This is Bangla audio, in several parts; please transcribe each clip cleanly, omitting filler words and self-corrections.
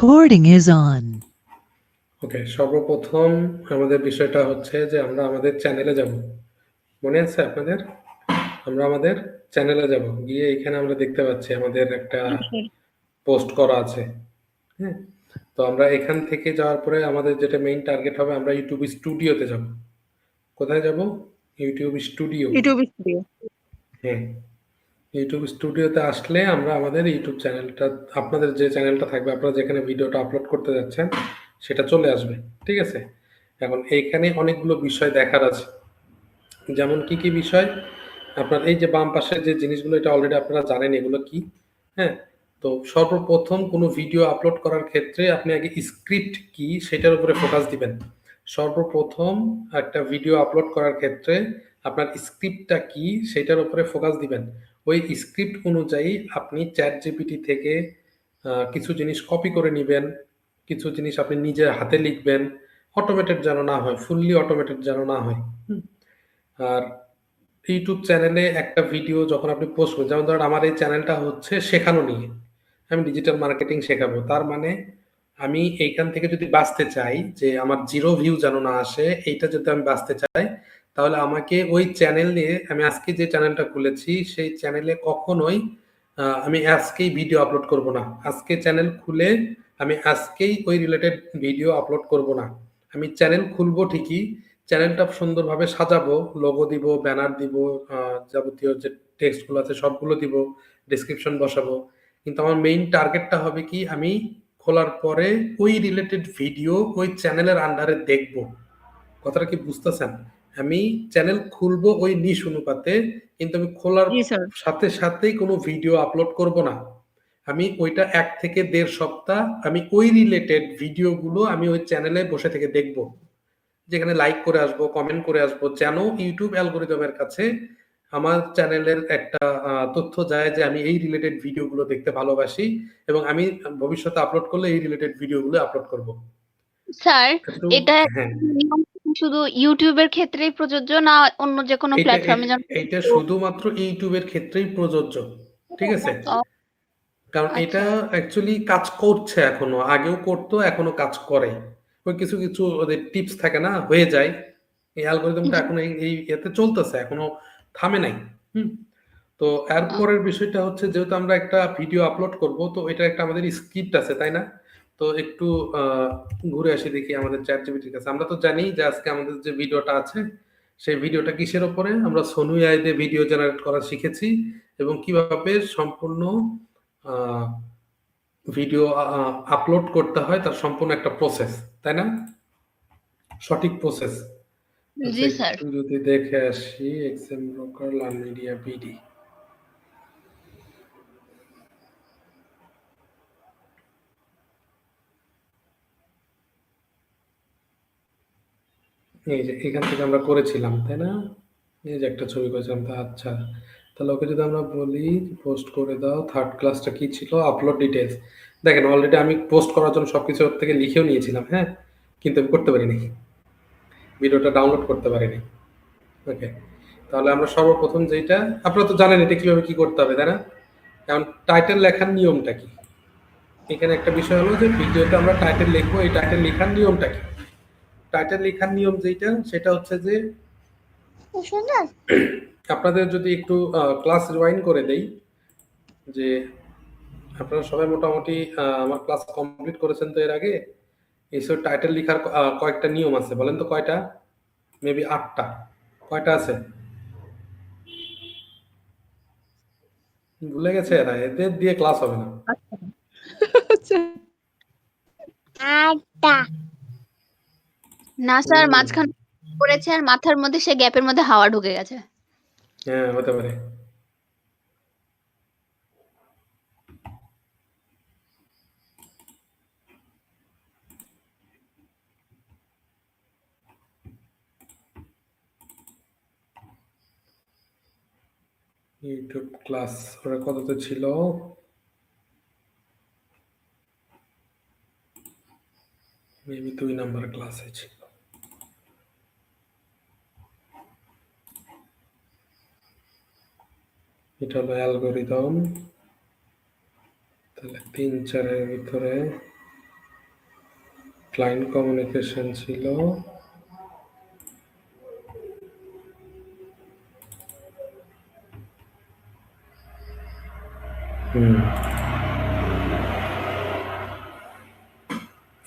Recording is on. ওকে, সর্বপ্রথম আমাদের বিষয়টা হচ্ছে যে আমরা আমাদের চ্যানেলে যাব। মনে আছে আপনাদের? আমরা আমাদের চ্যানেলে যাব, গিয়ে এখানে আমরা দেখতে পাচ্ছি আমাদের একটা পোস্ট করা আছে। হ্যাঁ, তো আমরা এখান থেকে যাওয়ার পরে আমাদের যেটা মেইন টার্গেট হবে, আমরা ইউটিউব স্টুডিওতে যাব। কোথায় যাব? YouTube studio. YouTube studio. হ্যাঁ, ইউটিউব স্টুডিওতে আসলে আমরা আমাদের ইউটিউব চ্যানেলটা, আপনাদের যে চ্যানেলটা থাকবে, আপনারা যেখানে ভিডিওটা আপলোড করতে যাচ্ছেন সেটা চলে আসবে। ঠিক আছে, এখন এইখানে অনেকগুলো বিষয় দেখার আছে। যেমন কি কি বিষয়? আপনার এই যে বাম পাশে যে জিনিসগুলো, এটা অলরেডি আপনারা জানেন এগুলো কি। হ্যাঁ, তো সর্বপ্রথম কোনো ভিডিও আপলোড করার ক্ষেত্রে আপনি আগে স্ক্রিপ্ট কি সেটার উপরে ফোকাস দিবেন। সর্বপ্রথম একটা ভিডিও আপলোড করার ক্ষেত্রে আপনার স্ক্রিপ্টটা কি সেটার উপরে ফোকাস দিবেন। ওই স্ক্রিপ্ট অনুযায়ী আপনি চ্যাট জিপিটি থেকে কিছু জিনিস কপি করে নেবেন, কিছু জিনিস আপনি নিজের হাতে লিখবেন। অটোমেটেড যেন না হয়, ফুললি অটোমেটেড যেন না হয়। আর ইউটিউব চ্যানেলে একটা ভিডিও যখন আপনি পোস্ট করবেন, যেমন ধরেন আমার এই চ্যানেলটা হচ্ছে শেখানো নিয়ে, আমি ডিজিটাল মার্কেটিং শেখাবো। তার মানে আমি এইখান থেকে যদি বাঁচতে চাই, যে আমার জিরো ভিউ যেন না আসে, এইটা যদি আমি বাঁচতে চাই, তাহলে আমাকে ওই চ্যানেল নিয়ে, আমি আজকে যে চ্যানেলটা খুলেছি সেই চ্যানেলে কখনোই আমি আজকেই ভিডিও আপলোড করব না। আজকে চ্যানেল খুলে আমি আজকেই ওই রিলেটেড ভিডিও আপলোড করব না। আমি চ্যানেল খুলবো ঠিকই, চ্যানেলটা সুন্দরভাবে সাজাবো, লোগো দিব, ব্যানার দিব, যাবতীয় যে টেক্সটগুলো আছে সবগুলো দিব, ডেসক্রিপশন বসাবো। কিন্তু আমার মেইন টার্গেটটা হবে কি, আমি খোলার পরে ওই রিলেটেড ভিডিও ওই চ্যানেলের আন্ডারে দেখব। কথাটা কি বুঝতেছেন? আমি চ্যানেল খুলবো ওই নিশ অনুপাতে, কিন্তু আমি খোলার জি স্যার। সাথে সাথেই কোনো ভিডিও আপলোড করব না। আমি ওইটা ১ থেকে ১.৫ সপ্তাহ আমি ওই রিলেটেড ভিডিওগুলো আমি ওই চ্যানেলে বসে থেকে দেখব। যেখানে লাইক করে আসবো, কমেন্ট করে আসবো, যেন ইউটিউব অ্যালগরিদমের কাছে আমার চ্যানেলের একটা তথ্য যায় যে আমি এই রিলেটেড ভিডিওগুলো দেখতে ভালোবাসি এবং আমি ভবিষ্যতে আপলোড করলে এই রিলেটেড ভিডিওগুলো আপলোড করব। স্যার, কিন্তু এটা হ্যাঁ, নিয়ম শুধু ইউটিউবের ক্ষেত্রেই প্রযোজ্য না অন্য যে কোনো এইটা প্ল্যাটফর্মে? যেমন এইটা শুধুমাত্র ইউটিউবের ক্ষেত্রেই প্রযোজ্য। ঠিক আছে? কারণ এটা আচ্ছা। অ্যাকচুয়ালি কাজ করছে এখনো, আগেও করতো, এখনো কাজ করে। ওই কিছু কিছু ওদের টিপস থাকে না, হয়ে যায়। এই অ্যালগরিদমটা জি। এখন এই এতে চলতেছে, এখনো থামে নাই। হুম, তো এরপরের বিষয়টা হচ্ছে, যেহেতু আমরা একটা ভিডিও আপলোড করব, তো এটা একটা আমাদের স্ক্রিপ্ট আছে, তাই না? তো একটু ঘুরে আসি দেখি আমাদের চ্যাট জিপিটির কাছে। আমরা তো জানি যে আজকে আমাদের যে ভিডিওটা আছে সেই ভিডিওটা কিসের উপরে? আমরা সোনু এআই দিয়ে ভিডিও জেনারেট করা শিখেছি এবং কিভাবে সম্পূর্ণ ভিডিও আপলোড করতে হয়, তার সম্পূর্ণ একটা প্রসেস, তাই না? সঠিক প্রসেস। আচ্ছা, জি স্যার। একটু যদি দেখে আসি, XM broker, learn media, BD. এই যে এখান থেকে আমরা করেছিলাম, তাই না? এই যে একটা ছবি করেছিলাম। তা আচ্ছা, তাহলে ওকে যদি আমরা বলি পোস্ট করে দাও, থার্ড ক্লাসটা কি ছিল? Upload details. দেখেন, অলরেডি আমি পোস্ট করার জন্য সবকিছু ওর থেকে লিখেও নিয়েছিলাম। হ্যাঁ, কিন্তু আমি করতে পারিনি, ভিডিওটা ডাউনলোড করতে পারিনি। ওকে, তাহলে আমরা সর্বপ্রথম যেটা, আপনারা তো জানেন এটা কিভাবে কি করতে হবে, তাই না? এখন টাইটেল লেখার নিয়মটা কি? এখানে একটা বিষয় হলো যে ভিডিওতে আমরা টাইটেল লিখবো, এই টাইটেল লেখার নিয়মটা কি? টাইটেল লেখার নিয়ম যেটা, সেটা হচ্ছে যে আপনাদের যদি একটু ক্লাস রিওয়াইন্ড করে দেই, যে আপনারা সবাই মোটামুটি আমার ক্লাস কমপ্লিট করেছেন তো এর আগে। এইসব টাইটেল লেখার কয়েকটা নিয়ম আছে, বলেন তো কয়টা? মেবি ৮টা। কয়টা আছে? ভুলে গেছে এরা, এদের দিয়ে ক্লাস হবে না। না স্যার, মাঝখানে পড়েছে আর মাথার মধ্যে সে গ্যাপের মধ্যে হাওয়া ঢুকে গেছে। হ্যাঁ, হতে পারে। ইউটিউব ক্লাস ওরা কততে ছিল? মেবি ২ নাম্বার ক্লাসে ছিল। এটা হলো অ্যালগরিদম। তাহলে ৩-৪ এর ভিতরে ক্লায়েন্ট কমিউনিকেশন ছিল।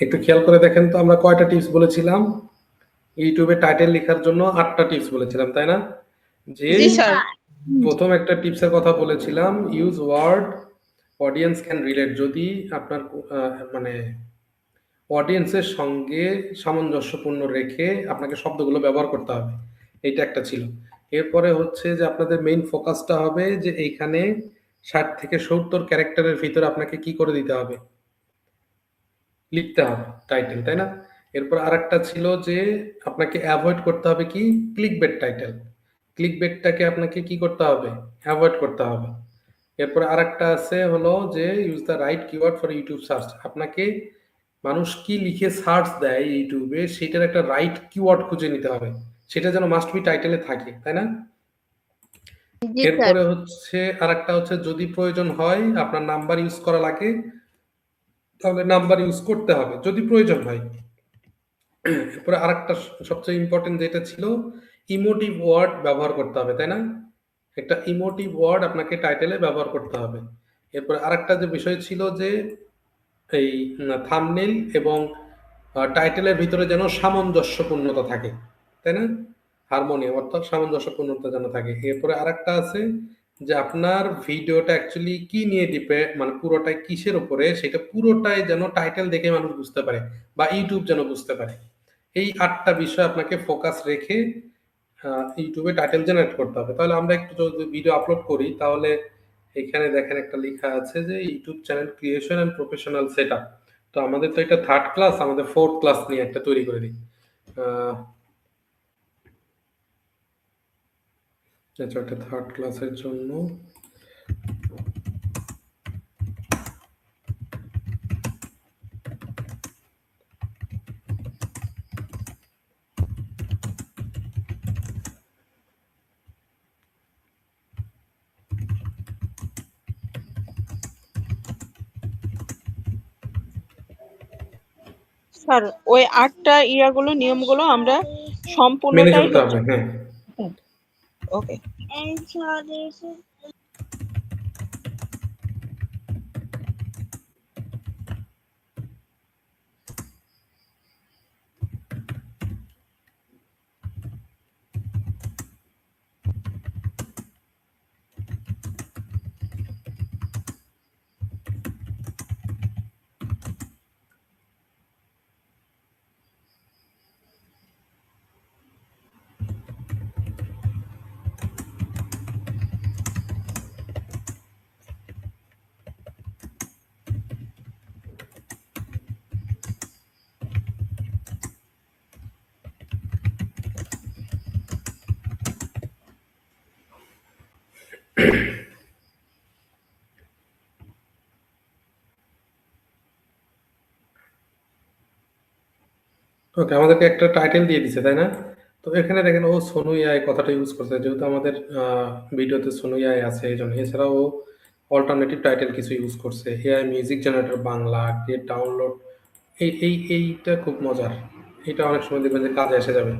একটু খেয়াল করে দেখেন তো আমরা কয়টা টিপস বলেছিলাম? ইউটিউবে টাইটেল লেখার জন্য 8টা টিপস বলেছিলাম, তাই না? যে জি স্যার। প্রথম একটা টিপসের কথা বলেছিলাম, use word audience can relate. যদি আপনার মানে অডিয়েন্সের সঙ্গে সামঞ্জস্যপূর্ণ রেখে আপনাকে শব্দগুলো ব্যবহার করতে হবে, এইটা একটা ছিল। এরপরে হচ্ছে যে আপনাদের মেইন ফোকাসটা হবে যে এইখানে 60 থেকে 70 ক্যারেক্টারের ভিতরে আপনাকে কি করে দিতে হবে, লিখতে হবে টাইটেল, তাই না? এরপর আরেকটা ছিল যে আপনাকে অ্যাভয়েড করতে হবে কি, ক্লিকবেট টাইটেল। ক্লিকবেটটাকে আপনাকে কি করতে হবে, অ্যাভয়েড করতে হবে। এরপরে আরেকটা আছে হলো যে use the right keyword for YouTube search. আপনাকে মানুষ কি লিখে সার্চ দেয় ইউটিউবে সেটার একটা রাইট কিওয়ার্ড খুঁজে নিতে হবে, সেটা যেন মাস্ট বি টাইটেলে থাকে, তাই না? জি স্যার। এরপরে হচ্ছে আরেকটা হচ্ছে যদি প্রয়োজন হয় আপনার নাম্বার ইউজ করা লাগে তাহলে নাম্বার ইউজ করতে হবে যদি প্রয়োজন হয়। এরপরে আরেকটা সবচেয়ে ইম্পর্টেন্ট যেটা ছিল, ইমোটিভ ওয়ার্ড ব্যবহার করতে হবে, তাই না? একটা ইমোটিভ ওয়ার্ড আপনাকে টাইটেলে ব্যবহার করতে হবে। এরপরে আরেকটা যে বিষয় ছিল যে এই থাম্বনেইল এবং টাইটেলের ভিতরে যেন সামঞ্জস্যপূর্ণতা থাকে, তাই না? হারমোনিয়াম অর্থাৎ সামঞ্জস্যপূর্ণতা যেন থাকে। এরপরে আরেকটা আছে যে আপনার ভিডিওটা অ্যাকচুয়ালি কি নিয়ে মানে পুরোটাই কিসের উপরে সেটা পুরোটাই যেন টাইটেল দেখে মানুষ বুঝতে পারে বা ইউটিউব যেন বুঝতে পারে। এই 8টা বিষয় আপনাকে ফোকাস রেখে ইউটিউবে টাইটেল জেনারেট করতে হবে। তাহলে আমরা একটু যদি ভিডিও আপলোড করি তাহলে এখানে দেখেন একটা লেখা আছে যে YouTube channel creation and professional setup. তো আমাদের তো এটা 3rd ক্লাস, আমাদের 4th ক্লাস নিয়ে একটা তৈরি করে দিই। আচ্ছা, এটা 3rd ক্লাসের জন্য। স্যার ওই 8টা নিয়মগুলো আমরা মেনে সম্পূর্ণটাই চলতে হবে, হ্যাঁ। ওকে। ওকে, আমাদেরকে একটা টাইটেল দিয়ে দিছে, তাই না? তো এখানে দেখেন ও সোনু এআই কথাটা ইউজ করছে, যেহেতু আমাদের ভিডিওতে সোনু এআই আছে এই জন্য। এছাড়াও ও অল্টারনেটিভ টাইটেল কিছু ইউজ করছে, AI music generator Bangla, create download. এইটা খুব মজার। এটা অনেক সময় দেখবেন যে কাজে এসে যাবে,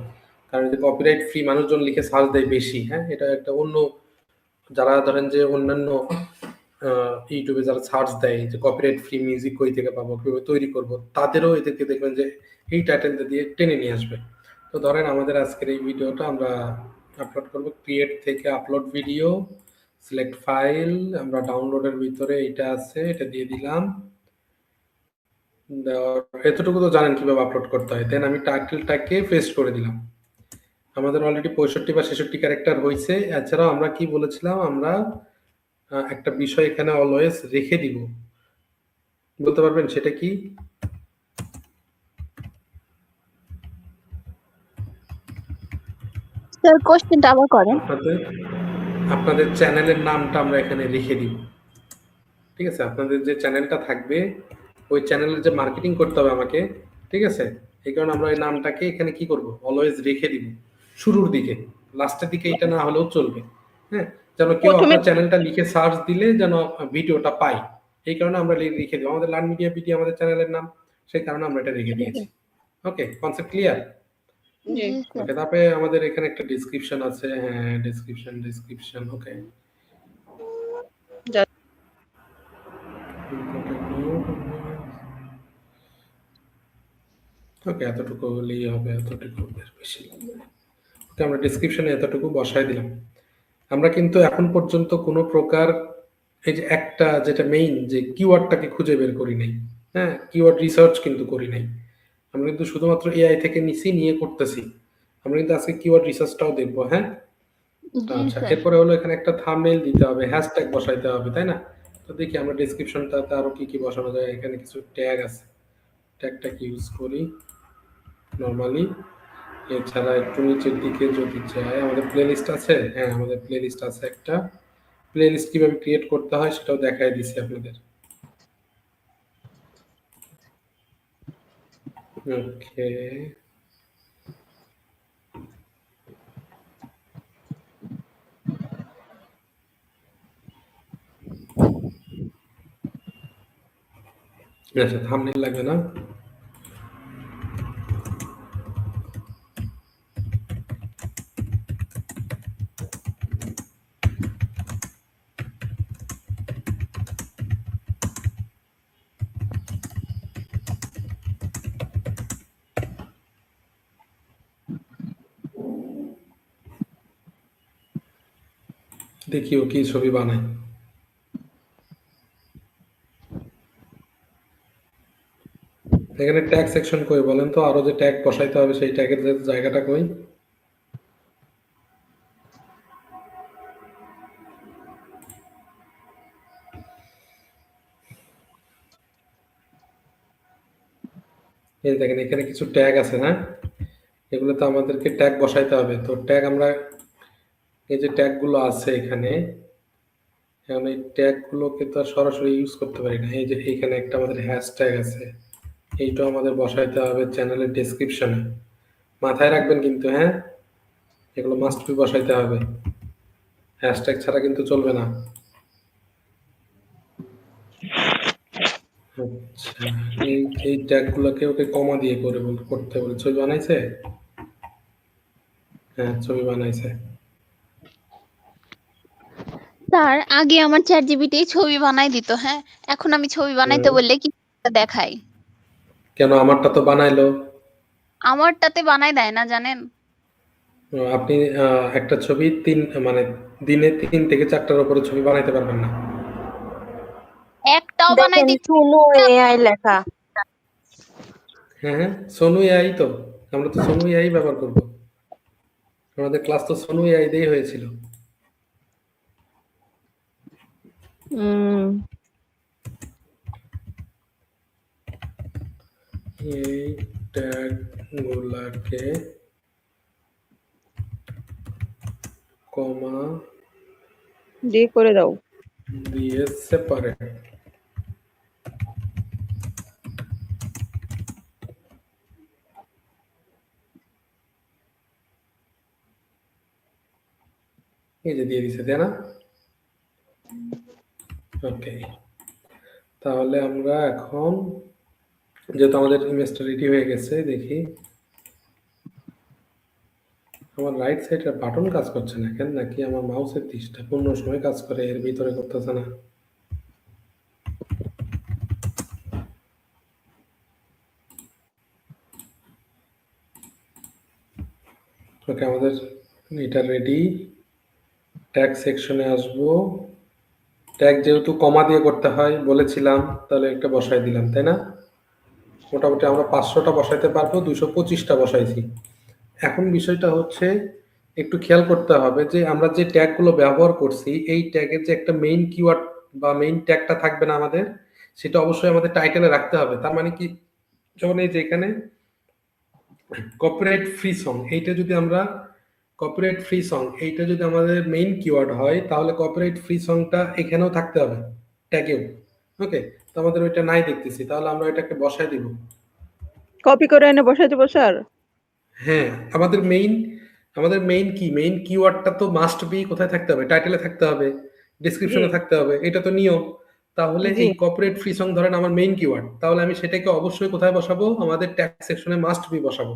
কারণ যে কপিরাইট ফ্রি মানুষজন লিখে সার্চ দেয় বেশি, হ্যাঁ, এটা একটা অন্য যারা ধরেন যে অন্যান্য ইউটিউবে যারা সার্চ দেয় যে কপিরাইট ফ্রি মিউজিক কই থেকে পাবো, কিভাবে তৈরি করব, তাদেরও এদেরকে দেখবেন যে এই টাইটেলটা দিয়ে টেনে নিয়ে আসবে। তো ধরেন আমাদের আজকের এই ভিডিওটা আমরা আপলোড করব, ক্রিয়েট থেকে আপলোড ভিডিও, সিলেক্ট ফাইল, আমরা ডাউনলোডের ভিতরে এটা আছে, এটা দিয়ে দিলাম। এতটুকু তো জানেন কিভাবে আপলোড করতে হয়। দেন আমি টাইটেলটাকে পেস্ট করে দিলাম। আমাদের অলরেডি 65 বা 66 ক্যারেক্টার হয়েছে। এছাড়াও আমরা কি বলেছিলাম, আমরা একটা বিষয় এখানে অলওয়েজ রেখে দিব, বলতে পারবেন সেটা কি? স্যার কোশ্চেনটা আবার করেন। আপনাদের চ্যানেলের নামটা আমরা এখানে রেখে দিব, ঠিক আছে? আপনাদের যে চ্যানেলটা থাকবে ওই চ্যানেলের যে মার্কেটিং করতে হবে আমাকে, ঠিক আছে? এই কারণে আমরা ওই নামটাকে এখানে কি করব, অলওয়েজ রেখে দিব শুরুর দিকে। লাস্টের দিকে এটা না হলেও চলবে, হ্যাঁ, যেন কেউ প্রথমে আপনার চ্যানেলটা লিখে সার্চ দিলে যেন ভিডিওটা পাই। এই কারণে আমরা লিখে দিব আমাদের লার্ন মিডিয়া বিডি আমাদের চ্যানেলের নাম। সেই কারণে আমরা এটা রেখে দিয়েছি। ওকে, কনসেপ্ট ক্লিয়ার? জি। জি স্যার। ওকে, তারপরে আমাদের এখানে একটা ডেসক্রিপশন আছে। হ্যাঁ, ডেসক্রিপশন ওকে। যা- ওকে, এতটুকু হলেই হবে, এতটুকু বেশ বেশি লাগবে। ওকে, আমরা ডেসক্রিপশনে এতটুকু বসায় দিলাম। আমরা কিন্তু এখন পর্যন্ত কোনো প্রকার এই যে একটা যেটা মেইন যে কিওয়ার্ডটাকে খুঁজে বের করি নাই। হ্যাঁ, কিওয়ার্ড রিসার্চ কিন্তু করি নাই। আমরা কিন্তু শুধুমাত্র এআই থেকে নিয়ে করতেছি। আমরা কিন্তু আজকে কিওয়ার্ড রিসার্চটাও দেখবো। হ্যাঁ, জি আচ্ছা, স্যার। এরপরে হলো এখানে একটা থাম্বনেইল দিতে হবে, হ্যাশট্যাগ বসাইতে হবে, তাই না? তো দেখি আমরা ডেসক্রিপশনটাতে আরো কি কি বসানো যায়। এখানে কিছু ট্যাগ আছে, ট্যাগটা কি ইউজ করি নরমালি। এছাড়া একটু নিচের দিকে যদি যাই, আমাদের প্লেলিস্ট আছে। হ্যাঁ, আমাদের প্লেলিস্ট আছে একটা। প্লেলিস্ট কিভাবে ক্রিয়েট করতে হয় সেটাও দেখাই দিচ্ছি আপনাদের। ওকে, আচ্ছা, থাম্বনেইল লাগবে না। দেখি ও কি ছবি বানায়। এখানে ট্যাগ সেকশন কই বলেন তো? আরো যে ট্যাগ বসাইতে হবে সেই ট্যাগের জায়গাটা কই? এই দেখেন এখানে কিছু ট্যাগ আছে না? এগুলো তো আমাদেরকে ট্যাগ বসাইতে হবে। তো ট্যাগ আমরা এই যে ট্যাগগুলো আছে এখানে, এখন এই ট্যাগগুলোকে তো আর সরাসরি ইউজ করতে পারি না। এই যে এখানে একটা আমাদের হ্যাশট্যাগ আছে, এইটাও আমাদের বসাইতে হবে চ্যানেলের ডেসক্রিপশনে। মাথায় রাখবেন কিন্তু, হ্যাঁ, এগুলো মাস্ট বি বসাইতে হবে। হ্যাশট্যাগ ছাড়া কিন্তু চলবে না। আচ্ছা, এই ট্যাগগুলোকে ওকে কমা দিয়ে করতে বলে। ছবি বানাইছে? হ্যাঁ, ছবি বানাইছে। স্যার আগে আমার ChatGPT ছবি বানাই দিত, হ্যাঁ? এখন আমি ছবি বানাইতে হুম। বললে কি দেখাই? কেন, আমারটা তো বানাইলো। আমারটাতে বানাই দেয় না জানেন? আপনি একটা ছবি মানে দিনে ৩ থেকে ৪টার উপরে ছবি বানাইতে পারবেন না। একটাও বানাই দেখেন দিতে সুনু এআই লেখা। হ্যাঁ, হ্যাঁ, সোনু এআই তো। আমরা তো সোনু এআই ব্যবহার করব। আমাদের ক্লাস তো সোনু এআই দিয়েই হয়েছিল। এই ট্যাগগুলাকে কমা দিয়ে করে দাও। দিয়ে সেপারেট। এই যে দিয়ে দিছে, তাই না? ওকে, তাহলে আমরা এখন যেহেতু আমাদের ইমেজটা রেডি হয়ে গেছে, দেখি আমার রাইট সাইডের বাটন কাজ করছে না কেন, নাকি আমার মাউসের তীরটা পূর্ণ সময় কাজ করে এর ভিতরে করতেছে না? ওকে, আমাদের এটা রেডি। ট্যাগ সেকশনে আসবো। ট্যাগ যেহেতু কমা দিয়ে করতে হয় বলেছিলাম, তাহলে একটা বসাই দিলাম, তাই না? মোটামুটি আমরা 500টা বসাইতে পারবো, 225টা বসাইছি। এখন বিষয়টা হচ্ছে একটু খেয়াল করতে হবে যে আমরা যে ট্যাগগুলো ব্যবহার করছি এই ট্যাগের যে একটা মেইন কিওয়ার্ড বা মেইন ট্যাগটা থাকবে না আমাদের, সেটা অবশ্যই আমাদের টাইটেলে রাখতে হবে। তার মানে কি, যখন এই যে এখানে কপিরাইট ফ্রি সং, এইটা যদি আমরা কপিরাইট ফ্রি সং এইটা যদি আমাদের মেইন কিওয়ার্ড হয়, তাহলে কপিরাইট ফ্রি সংটা এখানেও থাকতে হবে ট্যাগেও। ওকে, তো আমাদের ওইটা নাই দেখতেছি, তাহলে আমরা এটাকে বসায় দিব। কপি করে এনে বসাই দেবো স্যার। হ্যাঁ, আমাদের মেইন কিওয়ার্ডটা তো মাস্ট বি কোথায় থাকতে হবে? টাইটেলে থাকতে হবে, ডেসক্রিপশনে থাকতে হবে, এটা তো নিয়ম। তাহলে জি এই কর্পোরেট ফ্রি সং ধরেন আমার মেইন কিওয়ার্ড, তাহলে আমি সেটাকে অবশ্যই কোথায় বসাবো? আমাদের ট্যাগ সেকশনে মাস্ট বি বসাবো,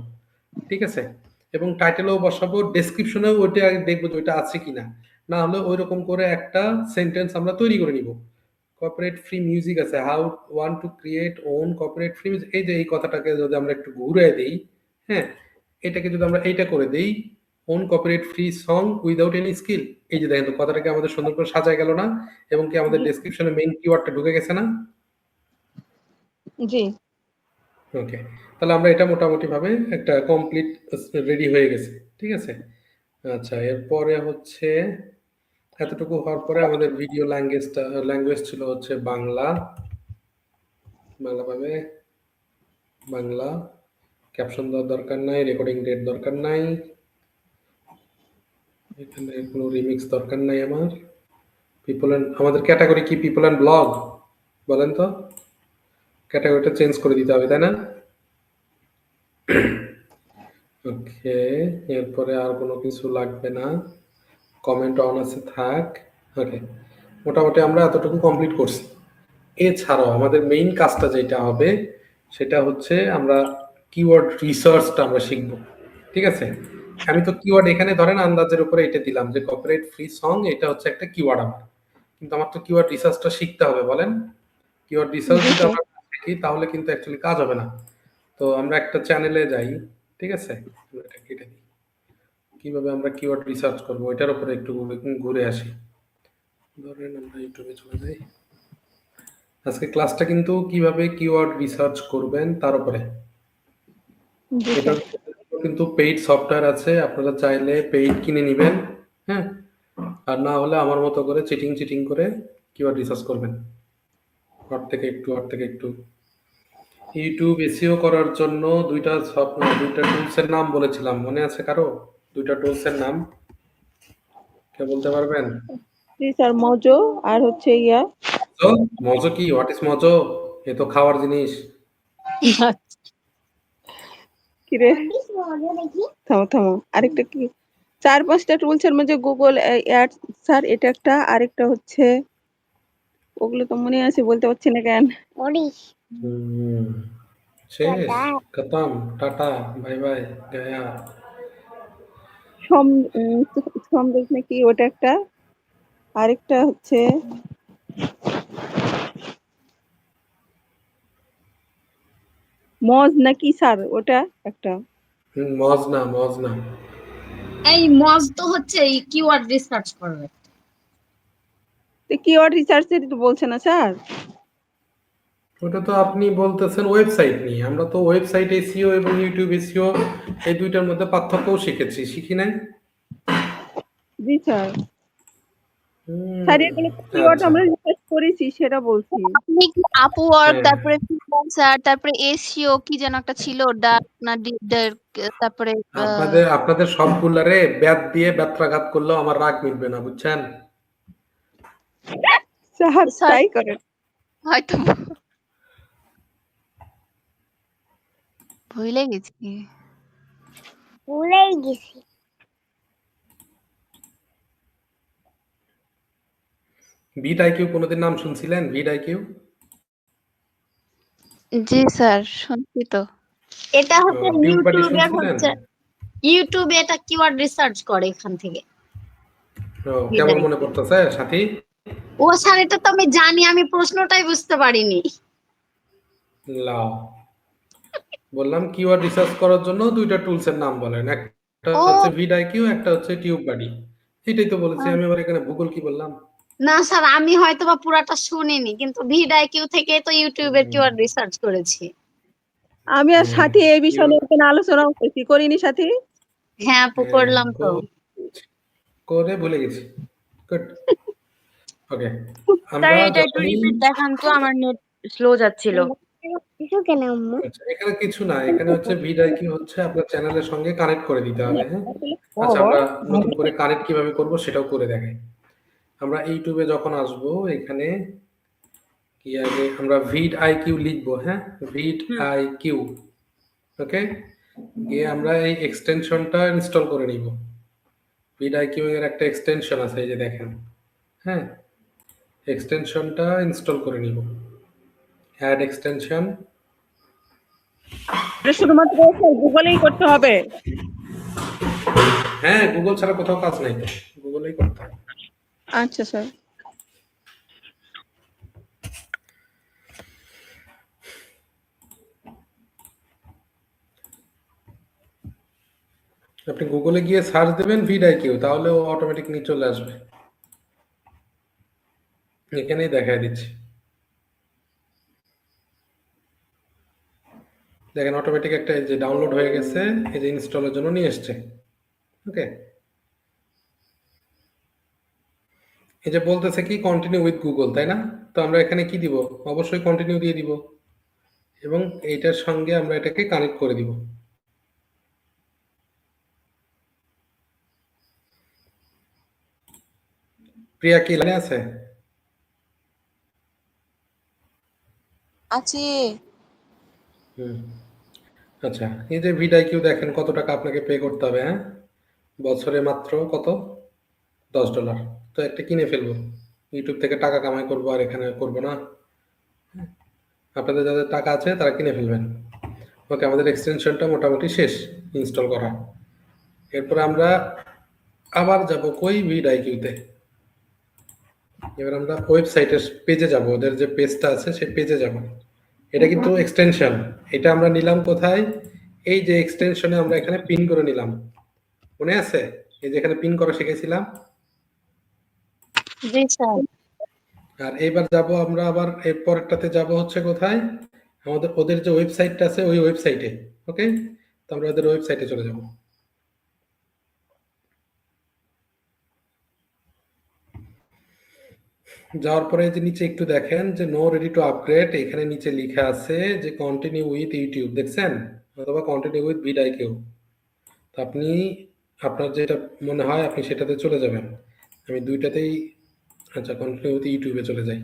ঠিক আছে? এবং টাইটেলেও বসাবো, ডেসক্রিপশনেও ওইটা আগে দেখবো যে ওইটা আছে কিনা। না হলে ওইরকম করে একটা সেন্টেন্স আমরা তৈরি করে নিব। কর্পোরেট ফ্রি মিউজিক আছে, how want to create own corporate free music, এই যে এই কথাটাকে যদি আমরা একটু ঘুরে দেই, হ্যাঁ, এটাকে যদি আমরা এইটা করে দেই, own corporate free song without any skill, এই যে দেখেন তো কথাটাকে আমাদের সুন্দর করে সাজায় গেল না? এবং কি আমাদের ডেসক্রিপশনে মেইন কিওয়ার্ডটা ঢুকে গেছে না? জি ওকে, তাহলে আমরা এটা মোটামুটি ভাবে একটা কমপ্লিট রেডি হয়ে গেছে, ঠিক আছে? আচ্ছা, এরপরে হচ্ছে এতটুকু হওয়ার পরে আমাদের ভিডিও ল্যাঙ্গুয়েজ ছিল হচ্ছে বাংলা। বাংলা পাবে, বাংলা। ক্যাপশন দেওয়ার দরকার নাই, রেকর্ডিং ডেট দরকার নাই, এখানে কোনো রিমিক্স দরকার নাই আমার। পিপল অ্যান্ড, আমাদের ক্যাটাগরি কি? পিপল অ্যান্ড ব্লগ, বলেন তো? ক্যাটাগরিটা চেঞ্জ করে দিতে হবে, তাই না? ওকে, এরপরে আর কোনো কিছু লাগবে না, কমেন্ট অন আছে থাক। ওকে, মোটামুটি আমরা এতটুকু কমপ্লিট করছি। এছাড়াও আমাদের মেইন কাজটা যেটা হবে সেটা হচ্ছে আমরা কিওয়ার্ড রিসার্চটা আমরা শিখব, ঠিক আছে? আমি তো কিওয়ার্ড এখানে ধরেন আন্দাজের উপরে এটা দিলাম যে কর্পোরেট ফ্রি সং, এটা হচ্ছে একটা কিওয়ার্ড আমার, কিন্তু আমার তো কিওয়ার্ড রিসার্চটা শিখতে হবে, বলেন? কিওয়ার্ড রিসার্চ জি যদি স্যার আমরা না শিখি তাহলে কিন্তু অ্যাকচুয়ালি কাজ হবে না। তো আমরা একটা চ্যানেলে যাই, ঠিক আছে? আমরা এটা কেটে দিই। কিভাবে আমরা কিওয়ার্ড রিসার্চ করবো এটার উপরে একটু ঘুরে আসি। ধরেন আমরা ইউটিউবে চলে যাই। আজকে ক্লাসটা কিন্তু কিভাবে কিওয়ার্ড রিসার্চ করবেন তার উপরে। জি এটা স্যার কিন্তু পেইড সফটওয়্যার আছে, আপনারা চাইলে পেইড কিনে নেবেন, হ্যাঁ? আর না হলে আমার মতো করে চিটিং করে কিওয়ার্ড রিসার্চ করবেন, ওর থেকে একটু। ইউটিউব এসইও করার জন্য দুইটা টুলসের নাম বলেছিলাম, মনে আছে কারো? দুইটা টুলসের নাম কে বলতে পারবেন? জি স্যার মজো আর হচ্ছে ইয়া মজো? মজো কি? What is মজো? এ তো খাওয়ার জিনিস। কি রে থামো থামো আরেকটা কি 4-5টা টুলস এর মধ্যে গুগল অ্যাড স্যার এটা একটা, আরেকটা হচ্ছে ওগুলো তো মনে আছে বলতে পারছি না কেন। হুম, শেষ, খতম, টাটা, বাই বাই, গয়া। সম সন্দেশ নাকি ওটা একটা, আরেকটা হচ্ছে মজ নাকি স্যার ওটা একটা। মজ না। এই মজ তো হচ্ছে এই কিওয়ার্ড রিসার্চ করবে। তো কিওয়ার্ড রিসার্চের তো বলছে না স্যার। ওটা তো আপনি বলতেছেন ওয়েবসাইট নিয়ে, আমরা তো ওয়েবসাইট এসইও এবং ইউটিউব এসইও এই দুইটার মধ্যে পার্থক্যও শিখি নাই? জি স্যার স্যার এগুলো কিওয়ার্ড আচ্ছা, আমরা রিসার্চ করেছি সেটা বলছি। আপনি কি আপওয়ার্ক, হ্যাঁ, তারপরে ফ্রিল্যান্সার, তারপরে এসইও কি যেন একটা ছিল ডাক না তারপরে আপনাদের সবগুলারে ব্যাত দিয়ে ব্যত্রাঘাত করলেও আমার রাগ মিটবে না, বুঝছেন? স্যার স্যার তাই করেন। হয়তো ভুলে গেছি। ভিড আইকিউ কোনোদিন নাম শুনছিলেন? ভিড আইকিউ? জি স্যার শুনছি তো। এটা হচ্ছে টিউব বাডি ইউটিউবের শুনছিলেন? হচ্ছে ইউটিউবে এটা কিওয়ার্ড রিসার্চ করে এখান থেকে। কেমন মনে পড়তেছে সাথী? ও স্যার এটা তো আমি জানি, আমি প্রশ্নটাই বুঝতে পারিনি। লাও, বললাম কিওয়ার্ড রিসার্চ করার জন্য দুইটা টুলসের নাম বলেন, একটা ও হচ্ছে ভিড আইকিউ, একটা হচ্ছে টিউব বাডি। এটাই তো বলেছি আমি, আবার এখানে ভূগোল কি বললাম? না স্যার, আমি হয়তো বা পুরাটা শুনিনি, কিন্তু ভিডআইকিউ থেকে তো ইউটিউবের কিওয়ার্ড রিসার্চ করেছি। আমি আর হ্যাঁ, সাথী এই বিষয়ে এখানে আলোচনা করছি, করিনি সাথী? হ্যাঁ আপু, হ্যাঁ, করলাম তো। করে ভুলে গেছি। গুড, ওকে। স্যার আমরা এটা একটু যখনই রিপিট দেখান তো, আমার নেট স্লো যাচ্ছিল। আচ্ছা, এখানে কিছু না, এখানে হচ্ছে ভিডআইকিউ হচ্ছে আপনার চ্যানেলের সঙ্গে কানেক্ট করে দিতে হবে, হ্যাঁ? আচ্ছা, আমরা নতুন করে কানেক্ট কিভাবে করব সেটাও করে দেখাই। আমরা ইউটিউবে যখন আসব, এখানে কি আগে আমরা ভিড আইকিউ লিখবো, হ্যাঁ? ভিড আইকিউ, ওকে? গিয়ে আমরা এই এক্সটেনশনটা ইনস্টল করে নিব। ভিড আইকিউ এর একটা এক্সটেনশন আছে, এই যে দেখেন, হ্যাঁ? এক্সটেনশনটা ইনস্টল করে নিব। Add extension. এটা শুধুমাত্র গুগলেই করতে হবে। হ্যাঁ, গুগল ছাড়া কোথাও কাজ নাই তো, গুগলেই করতে হবে। আচ্ছা স্যার। আপনি গুগলে গিয়ে সার্চ দেবেন ভিডআইকিউ, তাহলে ও অটোমেটিক নিয়ে চলে আসবে। এখানেই দেখায় দিচ্ছি, দেখেন অটোমেটিক একটা এই যে ডাউনলোড হয়ে গেছে, এই যে ইনস্টলের জন্য নিয়ে এসছে। ওকে, এই যে বলতেছে কি কন্টিনিউ উইথ গুগল, তাই না? তো আমরা এখানে কি দিব? অবশ্যই কন্টিনিউ দিয়ে দিব এবং এইটার সঙ্গে আমরা এটাকে কানেক্ট করে দিব। প্রিয়া কি লাইনে আছে? আছি। আচ্ছা, এই যে ভিডআইকিউ দেখেন কত টাকা আপনাকে পে করতে হবে। হ্যাঁ, বছরে মাত্র কত? $10। তো একটা কিনে ফেলবো, ইউটিউব থেকে টাকা কামাই করবো আর এখানে করবো না। আপনাদের যাদের টাকা আছে তারা কিনে ফেলবেন। ওকে, আমাদের এক্সটেনশনটা মোটামুটি শেষ ইনস্টল করা। এরপর আমরা আবার যাব কই? ভিডআইকিউতে। এবার আমরা ওয়েবসাইটের পেজে যাব, ওদের যে পেজটা আছে সেই পেজে যাব। এটা কিন্তু এক্সটেনশন, এটা আমরা নিলাম কোথায়? এই যে এক্সটেনশনে আমরা এখানে পিন করে নিলাম, মনে আছে? এই যে এখানে পিন করা শিখেছিলাম। জি স্যার। আর এইবার যাব আমরা আবার এর পরেরটাতে যাব হচ্ছে কোথায়? আমাদের ওদের যে ওয়েবসাইটটা আছে ওই ওয়েবসাইটে। ওকে, তো আমরা ওদের ওয়েবসাইটে চলে যাব। যাওয়ার পরে যে নিচে একটু দেখেন যে নো রেডি টু আপগ্রেড, এখানে নিচে লেখা আছে যে কন্টিনিউ উইথ ইউটিউব, দেখছেন? অথবা কন্টিনিউ উইথ ভিডআইকিউ। তো আপনি আপনার যেটা মনে হয় আপনি সেটাতে চলে যাবেন। আমি দুইটাতেই, আচ্ছা কন্টিনিউ উইথ ইউটিউবে চলে যাই।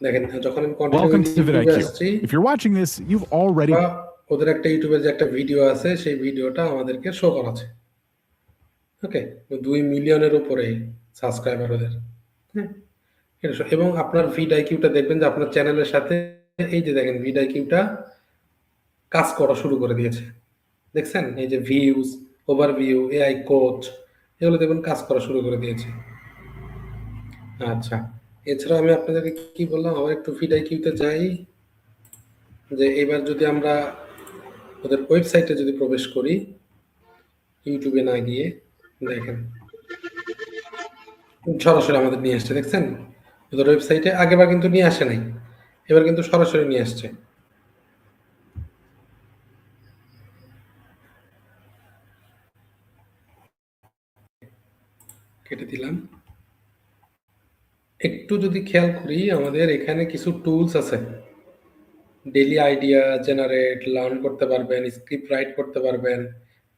দেখেন যখন আমি কন্টিনিউ Welcome উইথ to ইউটিউবে vidIQ. আসছি, If you're watching this, you've already বা ওদের একটা ইউটিউবের যে একটা ভিডিও আছে সেই ভিডিওটা আমাদেরকে শো করাচ্ছে। ওকে, 2 মিলিয়নের উপরে সাবস্ক্রাইবার ওদের। হ্যাঁ, এবং আপনার ভিডআইকিউটা দেখবেন যে আপনার চ্যানেলের সাথে এই যে দেখেন ভিডআইকিউটা কাজ করা শুরু করে দিয়েছে। দেখছেন এই যে ভিউজ, ওভারভিউ, এআই কোচ, এগুলো দেখবেন কাজ করা শুরু করে দিয়েছে। আচ্ছা, এছাড়া আমি আপনাদেরকে কি বললাম, আবার একটু ভিডআইকিউতে যাই। যে এবার যদি আমরা ওদের ওয়েবসাইটে যদি প্রবেশ করি, ইউটিউবে না গিয়ে, দেখেন সরাসরি আমাদের নিয়ে আসছে। দেখছেন ওদের ওয়েবসাইটে? আগেবার কিন্তু নিয়ে আসে নাই, এবার কিন্তু সরাসরি নিয়ে আসছে। কেটে দিলাম। একটু যদি খেয়াল করি, আমাদের এখানে কিছু টুলস আছে। ডেইলি আইডিয়া জেনারেট, লার্ন করতে পারবেন, স্ক্রিপ্ট রাইট করতে পারবেন,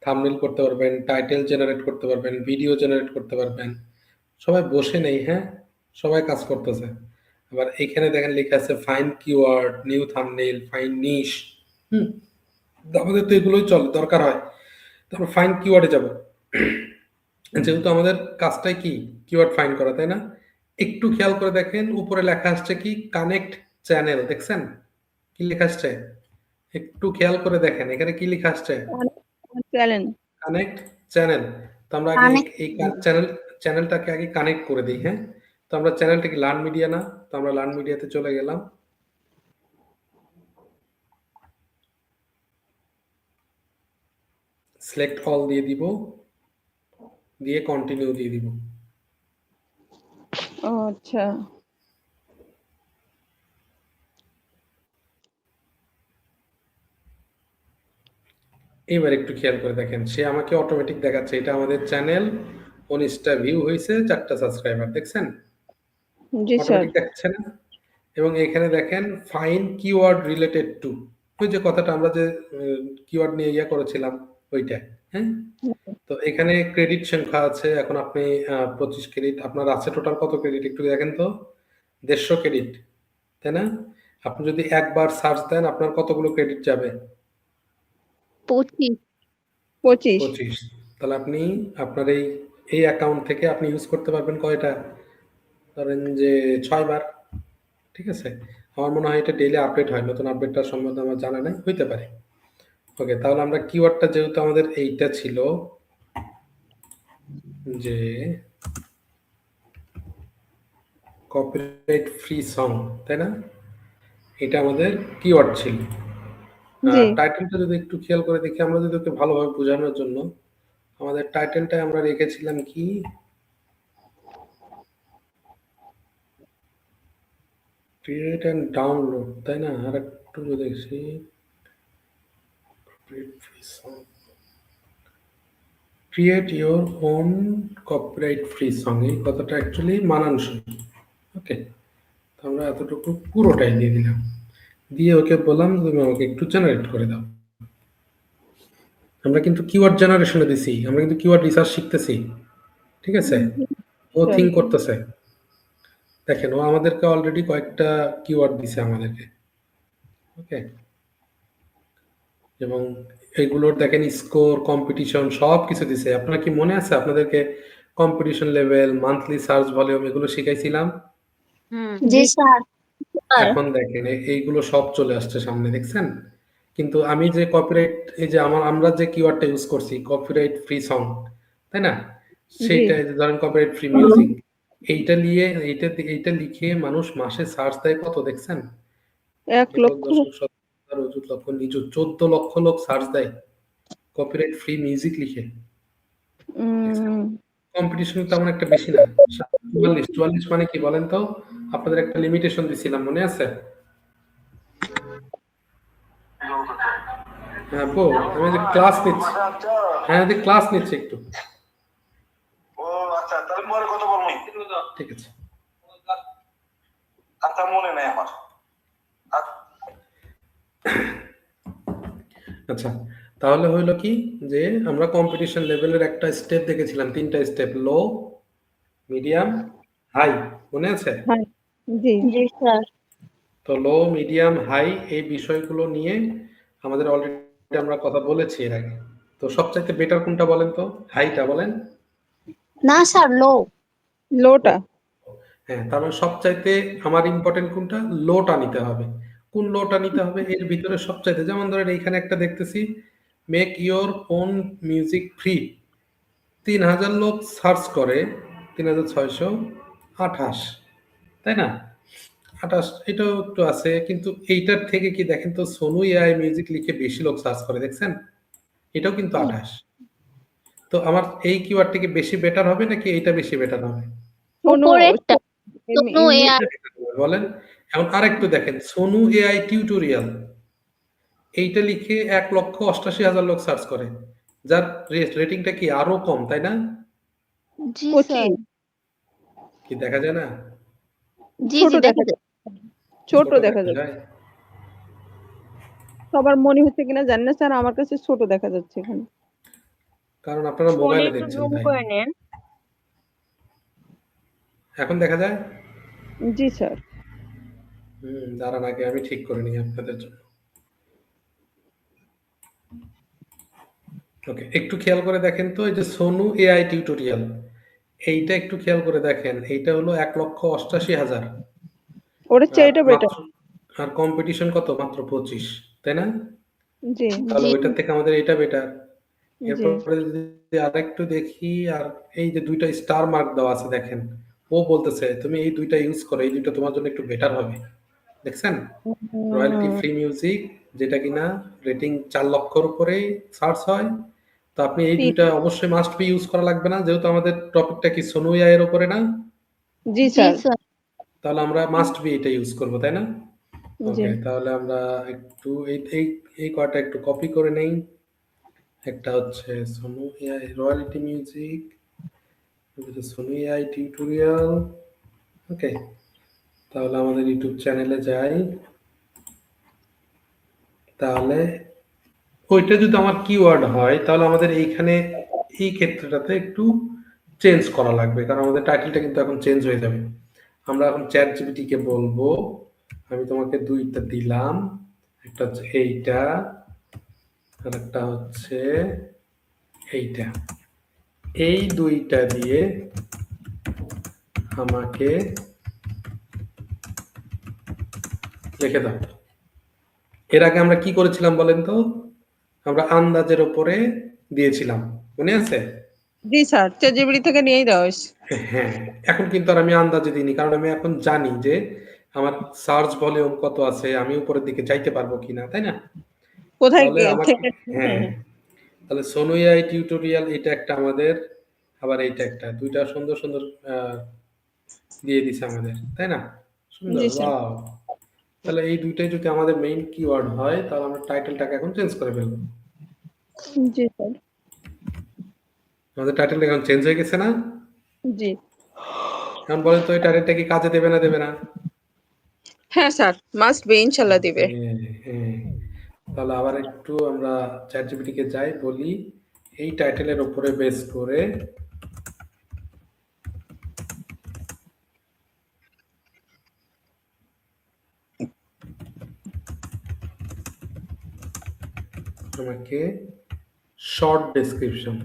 থাম্বনেল করতে পারবেন, টাইটেল জেনারেট করতে পারবেন, ভিডিও জেনারেট করতে পারবেন। সবাই বসে নেই, হ্যাঁ, সবাই কাজ করতেছে। আবার এখানে দেখেন লেখা আছে find keyword, new thumbnail, find niche. আমাদের তো এগুলোই চলে, দরকার হয়। তারপর ফাইন্ড কিওয়ার্ডে যাব। যেহেতু আমাদের কাজটাই কি কিওয়ার্ড ফাইন্ড করা, তাই না? একটু খেয়াল করে দেখেন উপরে লেখা আসছে কি কানেক্ট চ্যানেল, দেখছেন কি লেখা আসছে? একটু খেয়াল করে দেখেন এখানে কি লেখা আসছে? চ্যানেল। Connect channel. তো আমরা আগে এই চ্যানেলটাকে আগে কানেক্ট করে দিই। হ্যাঁ, তো আমরা চ্যানেলটা কি লার্ন মিডিয়া না? তো আমরা লার্ন মিডিয়াতে চলে গেলাম। সিলেক্ট অল দিয়ে দিব, দিয়ে কন্টিনিউ দিয়ে দিব। ও আচ্ছা। এবার একটু খেয়াল করে দেখেন, সে আমাকে অটোমেটিক দেখাচ্ছে এটা আমাদের চ্যানেল, 19টা ভিউ হয়েছে, 4টা সাবস্ক্রাইবার, দেখছেন? জি স্যার। অটোমেটিক দেখাচ্ছে না? এবং এখানে দেখেন ফাইন্ড কিওয়ার্ড রিলেটেড টু, ওই যে কথাটা আমরা যে কিওয়ার্ড নিয়ে ইয়া করেছিলাম ওইটা। হ্যাঁ, তো এখানে ক্রেডিট সংখ্যা আছে। এখন আপনি 25 ক্রেডিট আপনার আছে। টোটাল কত ক্রেডিট একটু দেখেন তো? 150 ক্রেডিট, তাই না? আপনি যদি একবার সার্চ দেন আপনার কতগুলো ক্রেডিট যাবে? 25। 25। তাহলে আপনি আপনার এই অ্যাকাউন্ট থেকে আপনি ইউজ করতে পারবেন কয়টা? ধরেন যে 6 বার, ঠিক আছে? আমার মনে হয় এটা ডেইলি আপডেট হয়, নতুন আপডেটটা সম্বন্ধে আমার জানা নাই, হইতে পারে। ওকে, তাহলে আমরা কিওয়ার্ডটা যেহেতু আমাদের এইটা ছিল যে কপিরাইট ফ্রি সং, তাই না? এটা আমাদের কিওয়ার্ড ছিল। জি টাইটেলটা যদি একটু খেয়াল করে দেখি, আমরা যদি ওকে ভালোভাবে বোঝানোর জন্য আমাদের টাইটেলটায় আমরা রেখেছিলাম কি, ক্রিয়েট অ্যান্ড ডাউনলোড, তাই না? আর একটু যদি দেখছি, create your own copyright free song, এই কথাটা অ্যাকচুয়ালি মানানসই। ওকে, তো আমরা এতটুকু পুরোটাই দিয়ে দিলাম, দিয়ে ওকে বললাম তুমি আমাকে একটু জেনারেট করে দাও। আমরা কিন্তু কিওয়ার্ড জেনারেশনে দিছি, আমরা কিন্তু কিওয়ার্ড রিসার্চ শিখতেছি, ঠিক আছে? ও থিঙ্ক করতেছে। দেখেন, ও আমাদেরকে অলরেডি কয়েকটা কিওয়ার্ড দিছে আমাদেরকে, ওকে? এবং এগুলোর দেখেন স্কোর, কম্পিটিশন সব কিছু দিছে। আপনার কি মনে আছে আপনাদেরকে competition level, monthly search volume এগুলো শিখাইছিলাম? জি স্যার। এখন দেখেন এইগুলো সব চলে আসছে সামনে, দেখছেন? কিন্তু আমি যে কপিরাইট, এই যে আমরা যে কিওয়ার্ডটা ইউজ করছি কপিরাইট ফ্রি সং, তাই না? জি সেইটা এই যে ধরেন কপিরাইট ফ্রি মিউজিক, এইটা লিখে মানুষ মাসে সার্চ দেয় কত, দেখছেন? 1 লক্ষ 1,10,70,000 অযুত লক্ষ নিযুত 14 লক্ষ লোক সার্চ দেয় কপিরাইট ফ্রি মিউজিক লিখে। কম্পিটিশন তেমন একটা বেশি না। 44 মানে কি বলেন তো? আপনাদের একটা লিমিটেশন দিছিলাম, মনে আছে? হ্যাঁ আপু, আমি যে ক্লাস নিচ্ছি, হ্যাঁ যে ক্লাস নিচ্ছি একটু। ও আচ্ছা, তাহলে পরে কথা বলবো। ঠিক আছে। আচ্ছা, মনে নাই আমার। আচ্ছা, তাহলে হইলো কি যে আমরা কম্পিটিশন লেভেলের একটা স্টেপ দেখেছিলাম, 3টা স্টেপ, লো, মিডিয়াম, হাই, মনে আছে? হ্যাঁ জি জি স্যার। তো লো, মিডিয়াম, হাই এই বিষয়গুলো নিয়ে আমাদের অলরেডি আমরা কথা বলেছি এর আগে। তো সবচাইতে বেটার কোনটা বলেন তো? হাইটা বলেন। না স্যার, লো। লোটা হ্যাঁ, তাহলে সবচাইতে আমার ইম্পর্টেন্ট কোনটা? লোটা নিতে হবে। কোন লোটা নিতে হবে? এর ভিতরে সবচাইতে, যেমন ধরেন এইখানে একটা দেখতেছি, make your own music free, 3000 লোক সার্চ করে, 3628, তাই না? 28, এটাও একটু আছে, কিন্তু এইটার থেকে কি দেখেন তো, সোনু এআই মিউজিক লিখে বেশি লোক সার্চ করে, দেখছেন? এটাও কিন্তু 28। তো আমার এই কিওয়ার্ডটা কি বেশি বেটার হবে নাকি এইটা বেশি বেটার হবে? সোনু উপরেরটা সোনু ইংলিশ এআই বলেন। এখন আরেকটু দেখেন, সোনু এআই টিউটোরিয়াল, এইটা লিখে 1,88,000 লোক সার্চ করে, যার রেটিংটা কি আরো কম, তাই না? জি 25 স্যার কি দেখা যায় না? জি ছোট জি দেখা দেখা যায় ছোট দেখা যায়। যায়। সবার মনে হচ্ছে কিনা জানি না স্যার, আমার কাছে ছোট দেখা যাচ্ছে এখানে। কারণ আপনারা ফোনে মোবাইলে একটু দেখছেন জুম তাই। করে নেন। এখন দেখা যায়? জি স্যার দাঁড়ান আগে আমি ঠিক করে নিই আপনাদের জন্য। ওকে, একটু খেয়াল করে দেখেন তো, এই যে সোনু এআই টিউটোরিয়াল, এইটা একটু খেয়াল করে দেখেন, এইটা হলো 1,88,000, ওর চেয়ে আর এটা বেটার। মাত্র, আর কম্পিটিশন কত? মাত্র 25, তাই না? জি তাহলে জি ওইটার থেকে আমাদের এটা বেটার। জি এরপরে যদি আরেকটু দেখি, আর এই যে 2টা স্টার মার্ক দেওয়া আছে দেখেন, ও বলতেছে তুমি এই 2টা ইউজ করো, এই 2টা তোমার জন্য একটু বেটার হবে, দেখছেন? রয়্যালটি ফ্রি মিউজিক, যেটা কিনা রেটিং 4 লক্ষর উপরেই সার্চ হয়। তো আপনি এই 2টা অবশ্যই মাস্ট বি ইউজ করা লাগবে না, যেহেতু আমাদের টপিকটা কি সোনু এআই এর উপরে না? জি জি স্যার স্যার তাহলে আমরা মাস্ট বি এটা ইউজ করব, তাই না? জি ওকে, তাহলে আমরা একটু এই কয়টা একটু কপি করে নেই। একটা হচ্ছে Suno AI royalty music, Suno AI tutorial. Okay, তাহলে আমাদের ইউটিউব চ্যানেলে যাই। তাহলে ওইটা যদি আমার কিওয়ার্ড হয়, তাহলে আমাদের এইখানে এই ক্ষেত্রটাতে একটু চেঞ্জ করা লাগবে, কারণ আমাদের টাইটেলটা কিন্তু এখন চেঞ্জ হয়ে যাবে। আমরা এখন চ্যাট জিপিটি কে বলবো, আমি তোমাকে 2টা দিলাম, একটা হচ্ছে এইটা, আর একটা হচ্ছে এইটা। এই 2টা দিয়ে আমাকে লিখে দাও। এর আগে আমরা কি করেছিলাম বলেন তো? আমরা আন্দাজের উপরে দিয়েছিলাম, মনে আছে? জি স্যার, চ্যাটজিপিটি থেকে নিয়েই দেওয়া হয়েছে। হ্যাঁ, এখন কিন্তু আর আমি আন্দাজে দিইনি, কারণ আমি এখন জানি যে আমার সার্চ ভলিউম কত আছে, আমি উপরের দিকে যাইতে পারবো কিনা, তাই না? কোথায় তাহলে আমাকে থেকে? হ্যাঁ, তাহলে সোনু এআই টিউটোরিয়াল এটা একটা আমাদের, আবার এইটা একটা, দুইটা সুন্দর সুন্দর দিয়ে দিছে আমাদের, তাই না? সুন্দর, জি স্যার। ওয়াও। তাহলে এই দুইটাই যদি আমাদের মেইন কিওয়ার্ড হয়, তাহলে আমরা টাইটেলটাকে এখন চেঞ্জ করে ফেলবো। জি স্যার। আমাদের টাইটেলটা এখন চেঞ্জ হয়ে গেছে না? জি। এখন বলেন তো এই টাইটেলটা কি কাজে দেবে না দেবে না? হ্যাঁ স্যার, মাস্ট বি, ইনশাআল্লাহ দিবে। হ্যাঁ, হ্যাঁ। তাহলে আবার একটু আমরা চ্যাটজিপিটি কে যাই, বলি এই টাইটেলের উপরে বেস করে আমাকে শর্ট ডেসক্রিপশন,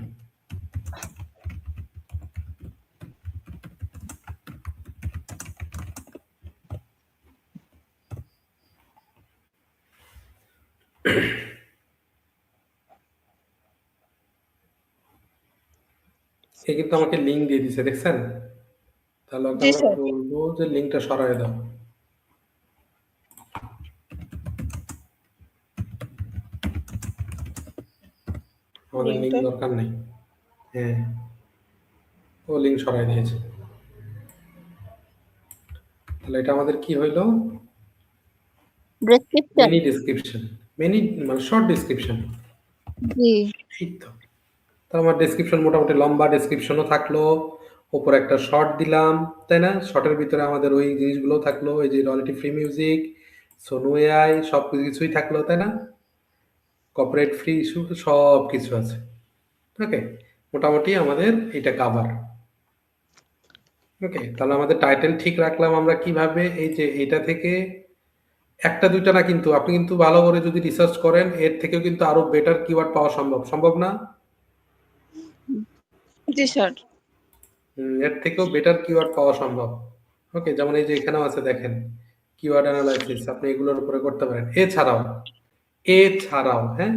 সে কিন্তু আমাকে লিঙ্ক দিয়ে দিছে, দেখছেন? তাহলে ওকে জি আমরা স্যার। বলবো যে লিঙ্কটা সরায় দাও। আমাদের লিঙ্ক লিঙ্কটা দরকার নেই। হ্যাঁ, ও লিঙ্ক সরাই দিয়েছে। তাহলে এটা আমাদের কি হইলো? ডেসক্রিপশন। মিনি ডেসক্রিপশন, মিনি মানে শর্ট ডেসক্রিপশন। জি। ঠিক তো। তাহলে আমার ডেসক্রিপশন মোটামুটি লম্বা ডেসক্রিপশনও থাকলো, উপরে একটা শর্ট দিলাম, তাই না? শর্টের ভিতরে আমাদের ওই জিনিসগুলো থাকলো, এই যে royalty free music, Suno AI, সব কিছুই থাকলো, তাই না? কর্পোরেট ফ্রি ইস্যু সব কিছু আছে। ওকে, মোটামুটি আমাদের এটা কাভার। ওকে, তাহলে আমাদের টাইটেল ঠিক রাখলাম আমরা কিভাবে? এই যে এটা থেকে একটা দুইটা না, কিন্তু আপনি কিন্তু ভালো করে যদি রিসার্চ করেন, এর থেকেও কিন্তু আরো বেটার কিওয়ার্ড পাওয়া সম্ভব, সম্ভব না? জি স্যার। এর থেকেও বেটার কিওয়ার্ড পাওয়া সম্ভব। ওকে, যেমন এই যে এখানেও আছে দেখেন, কিওয়ার্ড অ্যানালাইসিস, আপনি এগুলোর উপরে করতে পারেন। এছাড়াও হ্যাঁ,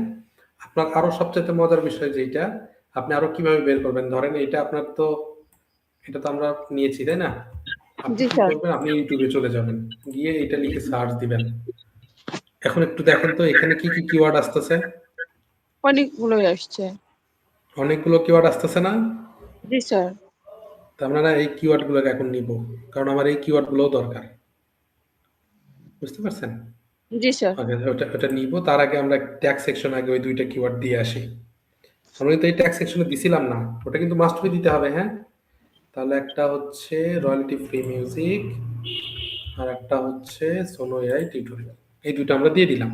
আপনার আরো সবচেয়ে মজার বিষয় যেটা, আপনি আরো কিভাবে বের করবেন? ধরেন এটা আপনার তো, এটা তো আমরা নিয়েছি, তাই না? আপনি জি কি স্যার। করবেন? আপনি ইউটিউবে চলে যাবেন, গিয়ে এটা লিখে সার্চ দিবেন। এখন একটু দেখেন তো এখানে কি কি কিওয়ার্ড আসতেছে? অনেকগুলোই আসছে। অনেকগুলো কিওয়ার্ড আসতেছে না? জি স্যার। তা আমরা না এই কিওয়ার্ড গুলোকে এখন নিব, কারণ আমার এই কিওয়ার্ড গুলোও দরকার, বুঝতে পারছেন? জি স্যার। ওকে, ওটা নিব। তার আগে আমরা ট্যাগ সেকশন আগে ওই দুইটা কিওয়ার্ড দিয়ে আসি। আমরা কিন্তু এই ট্যাগ সেকশনে দিছিলাম না, ওটা কিন্তু মাস্ট বি দিতে হবে। হ্যাঁ, তাহলে একটা হচ্ছে রয়্যালটি ফ্রি মিউজিক, আর একটা হচ্ছে সোনো এআই টিউটোরিয়াল, এই দুটো আমরা দিয়ে দিলাম।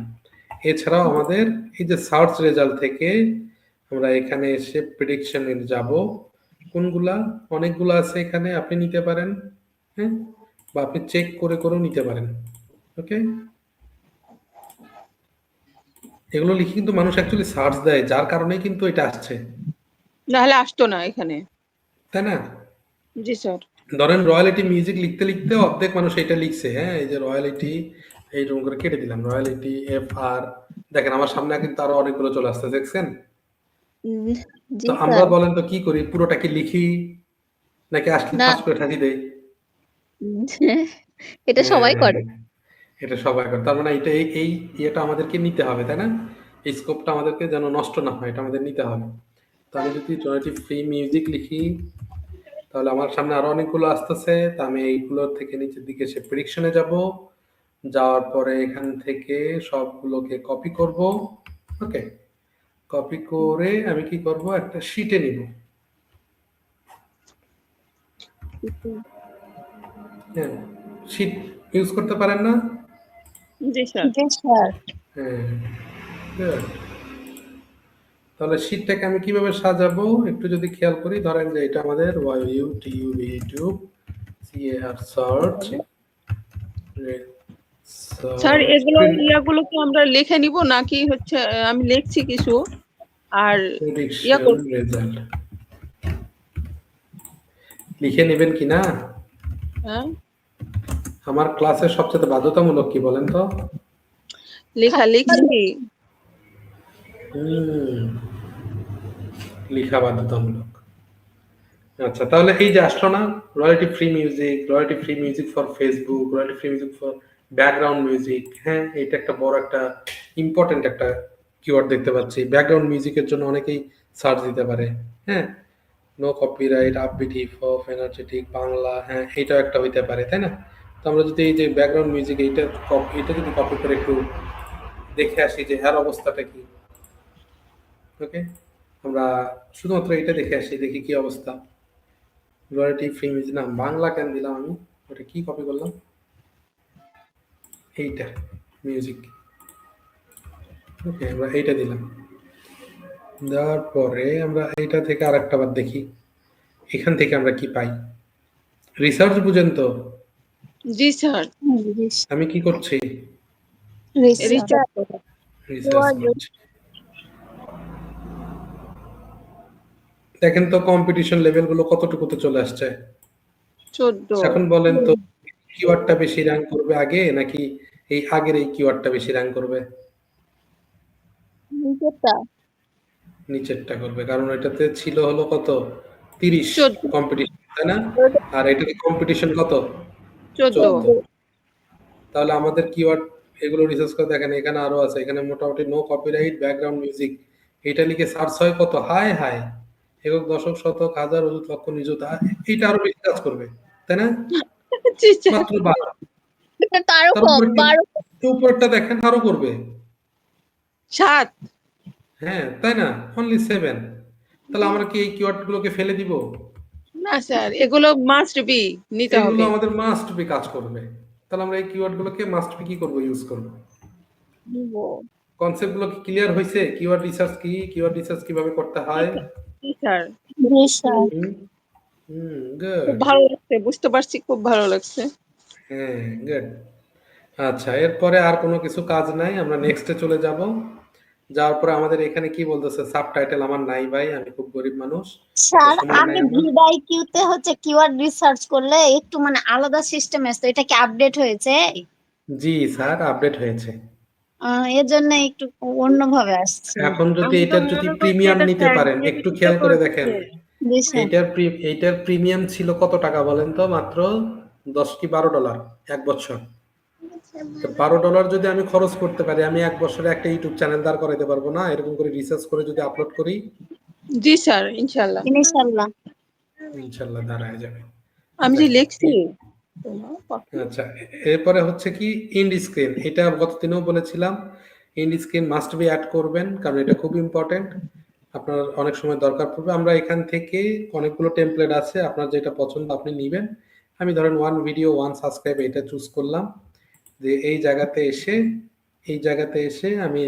এছাড়াও আমাদের এই যে সার্চ রেজাল্ট থেকে আমরা এখানে এসে প্রেডিকশনে যাব, কোনগুলা, অনেকগুলো আছে এখানে, আপনি নিতে পারেন। হ্যাঁ, বা আপনি চেক করে করেও নিতে পারেন। ওকে, এগুলো লিখে কিন্তু মানুষ অ্যাকচুয়ালি সার্চ দেয়, যার কারণে কিন্তু এটা আসছে, নাহলে আসতো না এখানে। তাই না? জি স্যার। ধরেন রয়্যালিটি মিউজিক লিখতে লিখতে অর্ধেক মানুষ এটা লিখছে। হ্যাঁ, এই যে রয়্যালিটি, এইরকম করে কেটে দিলাম, রয়্যালিটি FR, দেখেন আমার সামনে কিন্তু আরো অনেকগুলো চলে আসছে, দেখছেন? জি তো আমরা স্যার। বলেন তো কি করি, পুরোটা কি লিখি নাকি আসলে না, ফাঁস করে ঠাকি দেই? এটা সবাই করে। এটা সবাই করে। তার মানে এটা এই ইয়েটা আমাদেরকে নিতে হবে, তাই না? এই স্কোপটা আমাদেরকে যেন নষ্ট না হয়, এটা আমাদের নিতে হবে। তো আমি যদি রয়্যালটি ফ্রি মিউজিক লিখি, তাহলে আমার সামনে আরো অনেকগুলো আসতেছে। তা আমি এইগুলোর থেকে নিচের দিকে এসে প্রেডিকশনে যাব, যাওয়ার পরে এখান থেকে সবগুলোকে কপি করব। ওকে, কপি করে আমি কি করব, একটা শীটে নিব। হ্যাঁ, শীট ইউজ করতে পারেন না? জি স্যার। জি স্যার। হ্যাঁ, good. তাহলে শীটটাকে আমি কিভাবে সাজাবো একটু যদি খেয়াল করি, ধরেন যে এটা আমাদের ইউটিউব সার্চ, স্যার এগুলো ইয়াগুলো কি আমরা লিখে নিব নাকি হচ্ছে আমি লিখছি কিছু আর প্রেডিকশন রেজাল্ট লিখে নেবেন কি না? হ্যাঁ আমার ক্লাসের সবচেয়ে বাধ্যতামূলক কি বলেন তো? লেখালেখি লেখা বাধ্যতামূলক। আচ্ছা, তাহলে এই যে আসলো না royalty free music for Facebook, royalty free music for background music. হ্যাঁ, এটা একটা বড় একটা ইম্পর্টেন্ট একটা কিওয়ার্ড দেখতে পাচ্ছি। ব্যাকগ্রাউন্ড মিউজিকের জন্য অনেকেই সার্চ দিতে পারে। হ্যাঁ, no copyright, upbeat, hip hop, energetic, Bangla. হ্যাঁ, এটাও একটা হইতে পারে, তাই না? তো আমরা যদি এই যে ব্যাকগ্রাউন্ড মিউজিক এটা যদি কপি করে একটু দেখে আসি যে এর অবস্থাটা কি। ওকে, আমরা শুধুমাত্র এটা দেখে আসি, দেখি কি অবস্থা। রয়্যালটি ফ্রি মিউজিক না, বাংলা কেন দিলাম আমি? ওটা কি কপি করলাম? এইটা মিউজিক। ওকে, আমরা এইটা দিলাম। দেওয়ার পরে আমরা এইটা থেকে আরেকটা বার দেখি এখান থেকে আমরা কি পাই। রিসার্চ বুঝেন তো? জি স্যার আমি কি করছি? রিসার্চ রিসার্চ করছি। দেখেন তো কম্পিটিশন লেভেল গুলো কতটুকুতে চলে আসছে। 14 এখন বলেন তো কিওয়ার্ডটা বেশি র্যাঙ্ক করবে আগে নাকি এই আগের এই কিওয়ার্ডটা বেশি র্যাঙ্ক করবে? নিচেরটা করবে, কারণ এটাতে ছিল হলো কত 30 14 কম্পিটিশন, তাই না? আর এটাতে কম্পিটিশন কত 14 14। তাহলে আমাদের কিওয়ার্ড এগুলো রিসার্চ করে দেখেন, এখানে আরো আছে। এখানে মোটামুটি নো কপিরাইট ব্যাকগ্রাউন্ড মিউজিক এটা লিখে সার্চ হয় কত হাই হাই একক দশক শতক হাজার অযুত লক্ষ নিযুত। এটা আরো বেশি কাজ করবে, তাই না? জি স্যার মাত্র 12। তারও তার কম, উপরে 12 উপরটা দেখেন আরো করবে। 7 হ্যাঁ, তাই না? অনলি 7। তাহলে আমরা কি এই কিওয়ার্ড গুলোকে ফেলে দিব? না স্যার এগুলো মাস্ট বি নিতে এগুলো হবে আমাদের মাস্ট বি কাজ করবে। তাহলে আমরা এই কিওয়ার্ড গুলোকে মাস্ট বি কি করব, ইউজ করব। কনসেপ্ট গুলো কি ক্লিয়ার হইছে? কিওয়ার্ড রিসার্চ কিভাবে করতে হয়? জি স্যার খুব গুড। ভালো লাগছে, বুঝতে পারছি, খুব ভালো লাগছে। হ্যাঁ, গুড। আচ্ছা, এরপরে আর কোনো কিছু কাজ নাই, আমরা নেক্সটে চলে যাব। যাওয়ার পরে আমাদের এখানে কি বলতেছে, সাবটাইটেল আমার নাই ভাই, আমি খুব গরিব মানুষ, স্যার সময় আমি নাই আমার। ভিডাইকিউতে হচ্ছে কিওয়ার্ড রিসার্চ করলে একটু মানে আলাদা সিস্টেম আসতো, এটা কি আপডেট হয়েছে? জি স্যার, আপডেট হয়েছে। এর জন্য একটু অন্যভাবে আসছে। এখন যদি আমি তো এটার যদি মনে করছি প্রিমিয়াম এটা নিতে পারেন, একটু ChatGPT খেয়াল করে করছে। দেখেন। জি স্যার। এইটার প্রিমিয়াম ছিল কত টাকা বলেন তো? মাত্র 10 কি $12 এক বছর। তো $12 যদি আমি খরচ করতে পারি, আমি এক বছরে একটা ইউটিউব চ্যানেল দাঁড় করাইতে পারবো না? এরকম করে রিসার্চ করে যদি আপলোড করি, জি স্যার ইনশাআল্লাহ ইনশাআল্লাহ। ইনশাল্লাহ দাঁড়ায় যাবে। আমি যে যাক, লিখছি আচ্ছা, এরপরে হচ্ছে কি ইন্ড স্ক্রিন। এটা গত দিনেও বলেছিলাম, end screen must be add করবেন, কারণ এটা খুব ইম্পর্টেন্ট, আপনার অনেক সময় দরকার পড়বে। আমরা এখান থেকে অনেকগুলো টেমপ্লেট আছে, আপনার যেটা পছন্দ আপনি নেবেন। আমি ধরেন 1 ভিডিও 1 সাবস্ক্রাইব এটা চুজ করলাম, যে এই জায়গাতে এসে আমি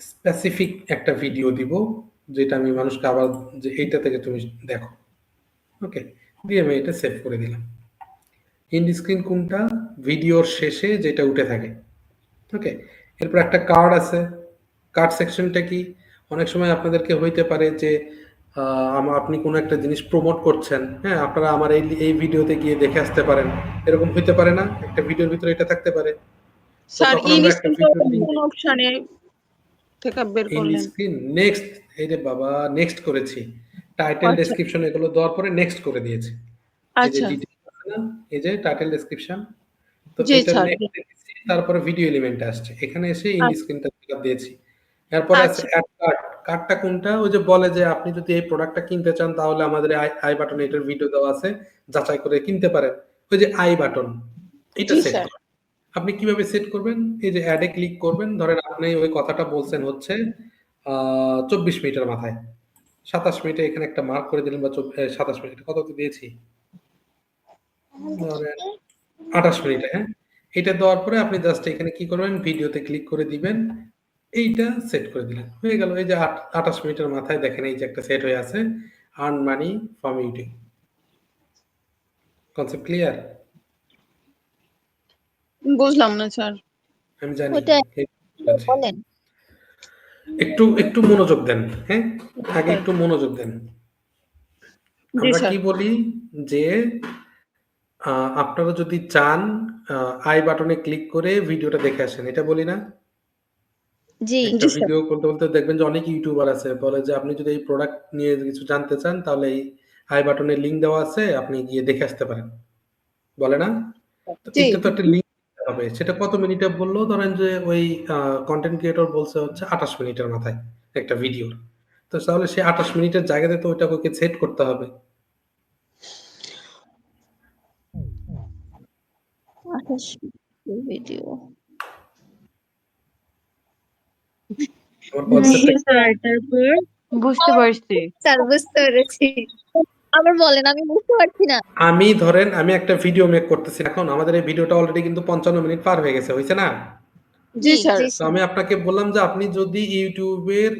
স্পেসিফিক একটা ভিডিও দিব, যেটা আমি মানুষকে আবার যে এইটা থেকে তুমি দেখো। ওকে, দিয়ে আমি এটা সেভ করে দিলাম। ইন্ড স্ক্রিন কোনটা? ভিডিওর শেষে যেটা উঠে থাকে। ওকে, এরপর একটা কার্ড আছে। কার্ড সেকশনটা কি? অনেক সময় আপনাদেরকে হইতে পারে যে আপনি কোনো একটা জিনিস প্রমোট করছেন, হ্যাঁ, আপনারা আমার এই ভিডিওতে গিয়ে দেখে আসতে পারেন, এরকম হইতে পারে না? একটা ভিডিওর ভিতরে এটা থাকতে পারে। তো স্যার তখন আমরা একটা ভিডিওর লিংক কোন অপশনে থেকে বের ইন্ড করলেন? স্ক্রিন নেক্সট, এই যে বাবা নেক্সট করেছি, টাইটেল আচ্ছা ডেসক্রিপশন এগুলো দেওয়ার পরে নেক্সট করে দিয়েছি। এই যে আচ্ছা ডিটেইলস আছে না, এই যে টাইটেল ডেসক্রিপশন, তো জি এটা স্যার নেক্সট দিয়েছি, তারপরে ভিডিও এলিমেন্ট আসছে, এখানে এসে ইন্ড স্ক্রিনটা ফিল দিয়েছি। এরপরে আছে আচ্ছা অ্যাড কার্ড। কার্ডটা কোনটা? ওই যে বলে যে আপনি যদি এই প্রোডাক্টটা কিনতে চান তাহলে আমাদের আই বাটনে এটার ভিডিও দেওয়া আছে, যাচাই করে কিনতে পারেন। ওই যে আই বাটন, এটা জি সেট স্যার করুন। আপনি কিভাবে সেট করবেন? এই যে অ্যাডে ক্লিক করবেন, ধরেন আপনি ওই কথাটা বলছেন হচ্ছে 24 মিনিটের মাথায়, 27 মিনিটে এখানে একটা মার্ক করে দিলেন, বা 27 মিনিট কত দিয়েছি, ধরেন 28 মিনিটে। হ্যাঁ, এটা দেওয়ার পরে আপনি জাস্ট এখানে কি করবেন, ভিডিওতে ক্লিক করে দিবেন, এইটা সেট করে দিলেন, হয়ে গেল। এই যে 28 মিনিটের মাথায় দেখেন এই যে একটা সেট হয়ে আছে, earn money from YouTube. Concept clear? বুঝলাম না স্যার। আমি জানি। ওটা বলেন। একটু মনোযোগ দেন। হ্যাঁ, আগে একটু মনোযোগ দেন। জি আমরা স্যার কি বলি যে আপনারা যদি চান আই বাটনে ক্লিক করে ভিডিওটা দেখে আসেন। এটা বলি না? জি। একটা ভিডিও বলতে দেখবেন যে অনেক ইউটিউবার আছে। বলে যে আপনি যদি এই প্রোডাক্ট নিয়ে কিছু জানতে চান তাহলে এই আই বাটনে লিংক দেওয়া আছে। আপনি গিয়ে দেখে আসতে পারেন। বলে না? তো জি। এটা তো একটা লিংক দিতে হবে। সেটা কত মিনিটে বলল? ধরেন যে ওই কনটেন্ট ক্রিয়েটর বলছে হচ্ছে ২৮ মিনিটের মাথায় একটা ভিডিওর। তো তাহলে সে ২৮ মিনিটের জায়গাতে তো ওইটাকে ওকে সেট করতে হবে। ২৮ ভিডিও। আমার কনসেপ্টটা স্যার তারপর বুঝতে পারছি। স্যার বুঝতে পেরেছি। আবার বলেন, আমি বুঝতে পারছি না। আমি একটা ভিডিও মেক করতেছি এখন। আমাদের এই ভিডিওটা অলরেডি কিন্তু ৫৫ মিনিট পার হয়ে গেছে। হইছে না? জি স্যার। তো আমি আপনাকে বললাম যে আপনি যদি ইউটিউবের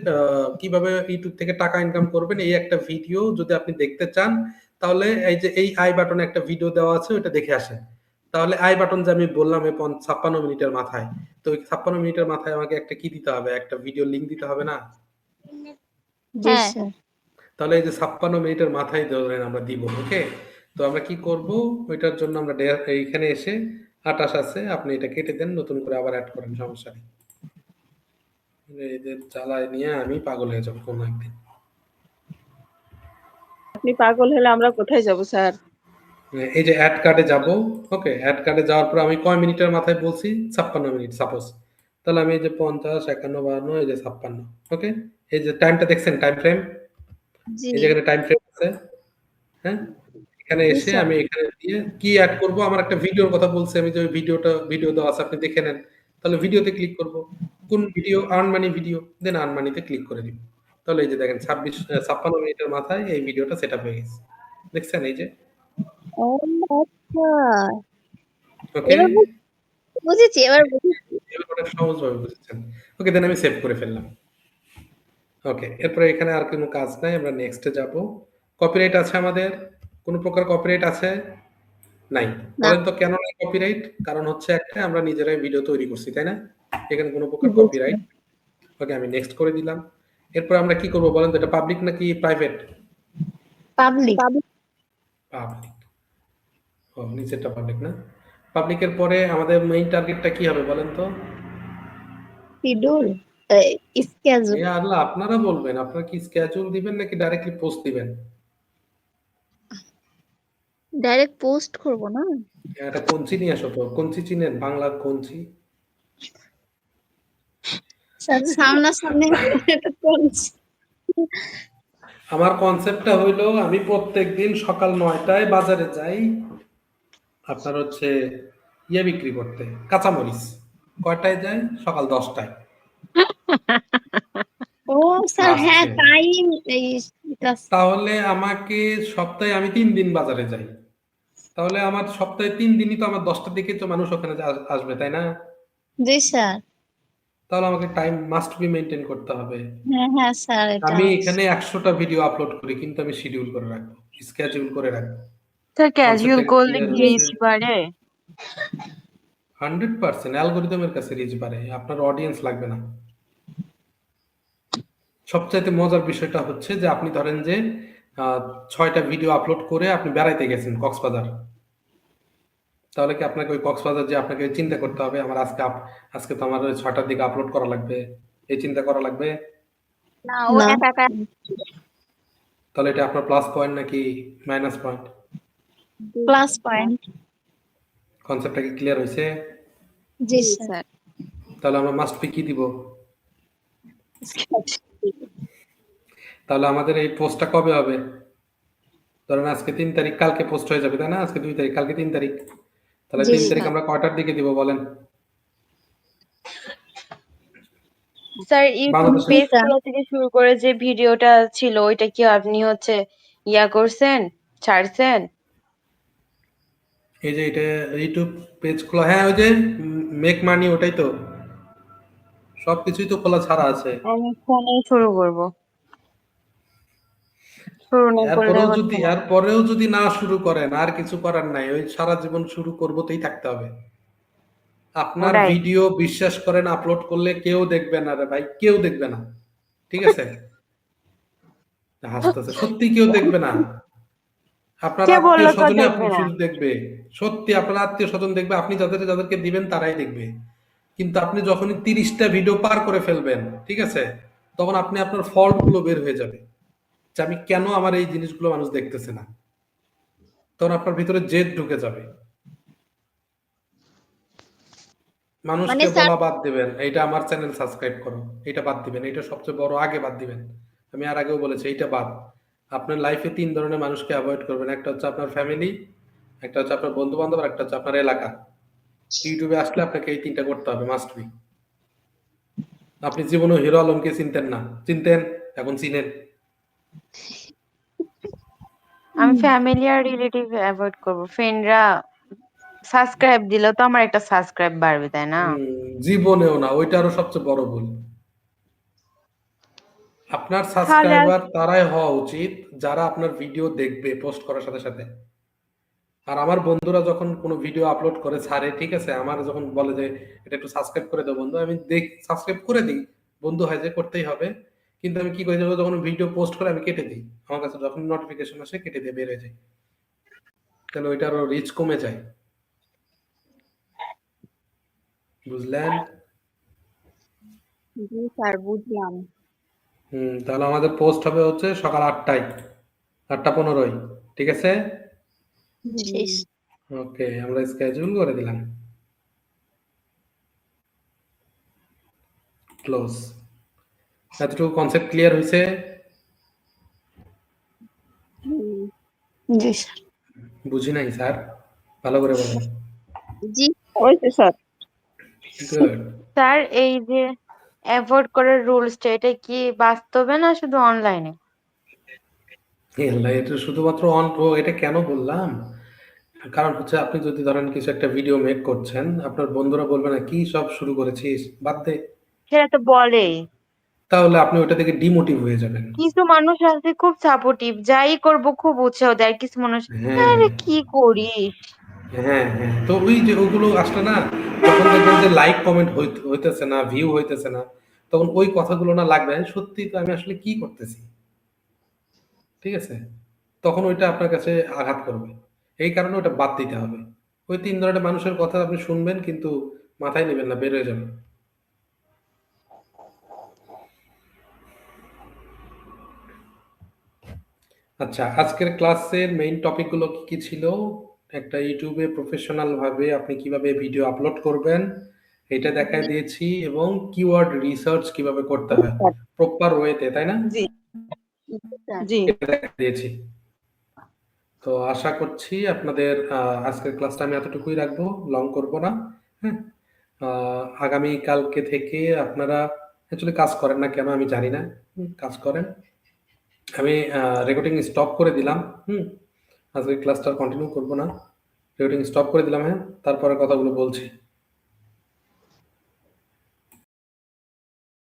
কিভাবে ইউটিউব থেকে টাকা ইনকাম করবেন এই একটা ভিডিও যদি আপনি দেখতে চান তাহলে এই যে এই আই বাটনে একটা ভিডিও দেওয়া আছে ওইটা দেখে আসেন। তাহলে আই বাটন যে আমি বললাম এই ৫৬ মিনিটের মাথায়। তো ওই ৫৬ মিনিটের মাথায় আমাকে একটা কি দিতে হবে? একটা ভিডিও লিংক দিতে হবে না? জি হ্যাঁ। স্যার। তাহলে এই যে ৫৬ মিনিটের মাথায় ধরেন আমরা দিব। ওকে? তো আমরা কি করব? ওইটার জন্য আমরা এইখানে এসে ২৮ আছে। আপনি এটা কেটে দেন, নতুন করে আবার এড করেন, সমস্যা নেই। এদের জ্বালায় নিয়ে আমি পাগল হয়ে যাবো কোনো একদিন। আপনি পাগল হলে আমরা কোথায় যাব স্যার? এই যে এড কার্ডে যাবো। ওকে? এড কার্ডে যাওয়ার পর আমি কয় মিনিটের মাথায় বলছি? ৫৬ মিনিট সাপোজ। তাহলে আমি এই যে ৫০, ৫১, ৫২ এই যে ৫৬। ওকে? এই যে টাইমটা দেখছেন টাইম ফ্রেম? জি। এই যে এখানে টাইম ফ্রেম আছে। হ্যাঁ? এখানে জি এসে স্যার। আমি এখানে দিয়ে কি এড করব? আমার একটা ভিডিওর কথা বলছি আমি যে ওই ভিডিও দেওয়া আছে আপনি দেখে নেন। তাহলে ভিডিওতে ক্লিক করব। কোন video? Earn money video. Then earn মানিতে ক্লিক করে দিব। তাহলে এই যে দেখেন ৫৬ মিনিটের মাথায় এই ভিডিওটা সেটআপ হয়ে গেছে। দেখছেন এই যে? ও আচ্ছা। ওকে? এবার বুঝেছি, এবার বুঝেছি। এবার অনেক সহজভাবে বুঝেছেন। ওকে দেন আমি সেভ করে ফেললাম। ওকে। এরপরে এখানে আর কোনো কাজ নাই। আমরা নেক্সট এ যাব। কপিরাইট আছে আমাদের? কোন প্রকার কপিরাইট আছে? নাই। না। বলেন তো কেন নাই কপিরাইট? কারণ হচ্ছে একটা আমরা নিজেরাই ভিডিও তৈরি করছি, তাই না? এখানে কোন প্রকার জি স্যার। কপিরাইট। ওকে আমি নেক্সট করে দিলাম। এরপর আমরা কি করব বলেন তো এটা পাবলিক নাকি প্রাইভেট? পাবলিক। পাবলিক। ও নিচেরটা পাবলিক না? পাবলিকের পরে আমাদের মেইন টার্গেটটা কি হবে বলেন তো? Schedule schedule. এ আল্লাহ আপনারা বলবেন। আপনারা কি স্কেডিউল দিবেন নাকি ডাইরেক্টলি পোস্ট দিবেন? ডাইরেক্ট পোস্ট করব না? একটা কঞ্চি নিয়ে আসো তো। কঞ্চি চিনেন? বাংলার কঞ্চি? স্যার সামনাসামনি এটা করছি। আমার কনসেপ্টটা হইলো আমি প্রত্যেকদিন সকাল ৯ টায় বাজারে যাই আপনার হচ্ছে ইয়ে বিক্রি করতে, কাঁচামরিচ। কয়টায় যাই? সকাল ১০ টায়। ও স্যার হ্যাঁ আসছে। তাই এই কাজ। তাহলে আমাকে সপ্তাহে আমি ৩ দিন বাজারে যাই। তাহলে আমার সপ্তাহে ৩ দিনই তো আমার ১০ টার দিকেই তো মানুষ ওখানে আসবে, তাই না? জি স্যার। তাহলে আমাকে টাইম মাস্ট বি মেইনটেইন করতে হবে। হ্যাঁ হ্যাঁ স্যার এটা আমি এখানে ১০০ টা ভিডিও আপলোড করি কিন্তু আমি শিডিউল করে রাখবো, schedule করে রাখবো। স্যার ক্যাজুয়াল কনসেপ্টটা কি করলে ক্লিয়ার কি হয়েছে? রিচ বাড়ে? 100% অ্যালগরিদমের কাছে রিচ বাড়ে। আপনার অডিয়েন্স লাগবে না। সবচাইতে মজার বিষয়টা হচ্ছে যে আপনি ধরেন যে ৬ টা ভিডিও আপলোড করে আপনি বেড়াইতে গেছেন কক্সবাজার। তাহলে কি আপনাকে ওই কক্সবাজার যেয়ে আপনাকে চিন্তা করতে হবে আমার আজকে তো আমার ওই ৬ টার দিকে আপলোড করা লাগবে। এই চিন্তা করা লাগবে? না, ও না। একা একা। তাহলে এটা আপনার প্লাস পয়েন্ট নাকি মাইনাস পয়েন্ট? Plus point. কনসেপ্টটা কি ক্লিয়ার হইছে? জি জি স্যার। স্যার। তাহলে আমরা মাস্ট বি কি দিব? তাহলে আমাদের এই পোস্টটা কবে হবে? ধরেন আজকে ৩ তারিখ, কালকে পোস্ট হয়ে যাবে, তাই না? আজকে ২ তারিখ, কালকে ৩ তারিখ। তাহলে জি ৩ তারিখ স্যার। আমরা কয়টার দিকে দিব বলেন? স্যার ইউটিউব বাংলাদেশের পেজ দুটা। গুলো থেকে শুরু করে যে ভিডিওটা ছিল ওইটা কি আপনি হচ্ছে ইয়া করছেন, ছাড়ছেন? এই যে এটা ইউটিউব পেজ খোলা, হ্যাঁ ওই যে মেক মানি ওটাই তো। সবকিছুই তো খোলা ছাড়া আছে। আমি ফোনেই শুরু করব। শুরু না করলে হচ্ছে না। এরপরেও যদি না শুরু করেন আর কিছু করার নাই। ওই সারা জীবন শুরু করবোতেই থাকতে হবে। আপনার ওটাই। ভিডিও বিশ্বাস করেন আপলোড করলে কেউ দেখবে না রে ভাই, কেউ দেখবে না। ঠিক আছে? হাসতেছে। সত্যি কেউ দেখবে না। আপনার কে বললো তো আত্মীয়-স্বজনই দেখবে আপনি না? শুধু দেখবে। সত্যি আপনার আত্মীয়-স্বজন দেখবে, আপনি যাদেরকে দিবেন তারাই দেখবে। কিন্তু আপনি যখনই 30 টা ভিডিও পার করে ফেলবেন, ঠিক আছে? তখন আপনি আপনার ফল্ট গুলো বের হয়ে যাবে। যে আমি কেন আমার এই জিনিসগুলো মানুষ দেখতেছে না? তখন আপনার ভিতরে জেদ ঢুকে যাবে। মানে মানুষকে স্যার বলা বাদ দিবেন, এইটা আমার চ্যানেল সাবস্ক্রাইব করো। এইটা বাদ দিবেন। এইটা সবচেয়ে বড় আগে বাদ দিবেন। আমি আর আগেও বলেছি এইটা বাদ। আপনার লাইফে ৩ ধরনের মানুষকে এভয়েড করবেন। একটা হচ্ছে আপনার ফ্যামিলি, একটা হচ্ছে আপনার বন্ধু-বান্ধব, আর একটা হচ্ছে আপনার এলাকা। ইউটিউবে আসলে আপনাকে এই ৩ টা করতে হবে, মাস্ট বি। আপনি জীবনেও হিরো আলমকে চিনতেন না। চিনতেন, এখন চিনেন। আমি ফ্যামিলি আর রিলেটিভ অ্যাভয়েড করব। ফ্রেন্ডরা সাবস্ক্রাইব দিলেও তো আমার একটা সাবস্ক্রাইব বাড়বে, তাই না? জীবনেও না। ওইটা আরো সবচেয়ে বড় ভুল। আপনার তাহলে আর সাবস্ক্রাইবার তারাই হওয়া উচিত যারা আপনার ভিডিও দেখবে পোস্ট করার সাথে সাথে। আর আমার বন্ধুরা যখন কোনো ভিডিও আপলোড করে ছাড়ে, ঠিক আছে, আমার যখন বলে যে এটা একটু সাবস্ক্রাইব করে দাও বন্ধু, আমি সাবস্ক্রাইব করে দিই। বন্ধু হয় যে করতেই হবে। কিন্তু আমি কি করি জানো, যখন ভিডিও পোস্ট করে আমি কেটে দিই। আমার কাছে যখন নোটিফিকেশন আসে কেটে দিয়ে বের হয়ে যায়। তাহলে ওইটারও রিচ কমে যায়। বুঝলেন? জি স্যার বুঝলাম। তাহলে আমাদের পোস্ট হবে হচ্ছে সকাল ৮টায়, ৮টা ১৫-য়। ঠিক আছে? শেষ। ওকে, আমরা স্কেডিউল করে দিলাম। ক্লোজ। এতটুকু কনসেপ্ট ক্লিয়ার হয়েছে? জি স্যার। বুঝি নাই স্যার, ভালো করে বলেন। জি হয়েছে স্যার। গুড। স্যার, এই যে অ্যাভয়েড করার রুলসটা, এটা কি বাস্তবে না শুধু অনলাইনে? এটা শুধুমাত্র এটা কেন বললাম? কারণ হচ্ছে আপনি যদি ধরেন কিছু একটা ভিডিও মেক করছেন, আপনার বন্ধুরা বলবে না কি সব শুরু করেছিস, বাদ দে। সেটা তো বলেই। তাহলে আপনি ওইটা থেকে ডিমোটিভ হয়ে যাবেন। কিছু মানুষ আছে খুব সাপোর্টিভ, যাই করব খুব উৎসাহ দেয়। কিছু মানুষ, হ্যাঁ, আরে কি করিস? হ্যাঁ, হ্যাঁ। তো ওই যে ওগুলো আসলে না, যখন দেখবেন যে লাইক কমেন্ট হইতেছে না, ভিউ হইতেছে না, তখন ওই কথাগুলো না লাগবে সত্যি তো আমি আসলে কি করতেছি। ঠিক আছে? তখন ওইটা আপনার কাছে আঘাত করবে। এই কারণে ওটা বাদ দিতে হবে। ওই ৩ ধরনের মানুষের কথা আপনি শুনবেন কিন্তু মাথায় নিবেন না, বের হয়ে যাবেন। আচ্ছা, আজকের ক্লাসের মেইন টপিক গুলো কি, কি ছিল? একটা ইউটিউবে প্রফেশনাল ভাবে আপনি কিভাবে ভিডিও আপলোড করবেন এটা দেখায় দিয়েছি, এবং কিওয়ার্ড রিসার্চ কিভাবে করতে হয় প্রপার ওয়েতে, তাই না? জি স্যার। জি এটা দেখায় দিয়েছি। তো আশা করছি আপনাদের আজকের ক্লাসটা আমি এতটুকুই রাখবো, লং করব না। হ্যাঁ, আগামী কালকে থেকে আপনারা অ্যাকচুয়ালি কাজ করেন না কেন আমি জানি না, কাজ করেন। আমি রেকর্ডিং স্টপ করে দিলাম। আজকে ক্লাসটা কন্টিনিউ করব না, রেকর্ডিং স্টপ করে দিলাম। হ্যাঁ, তারপরে কথাগুলো বলছি।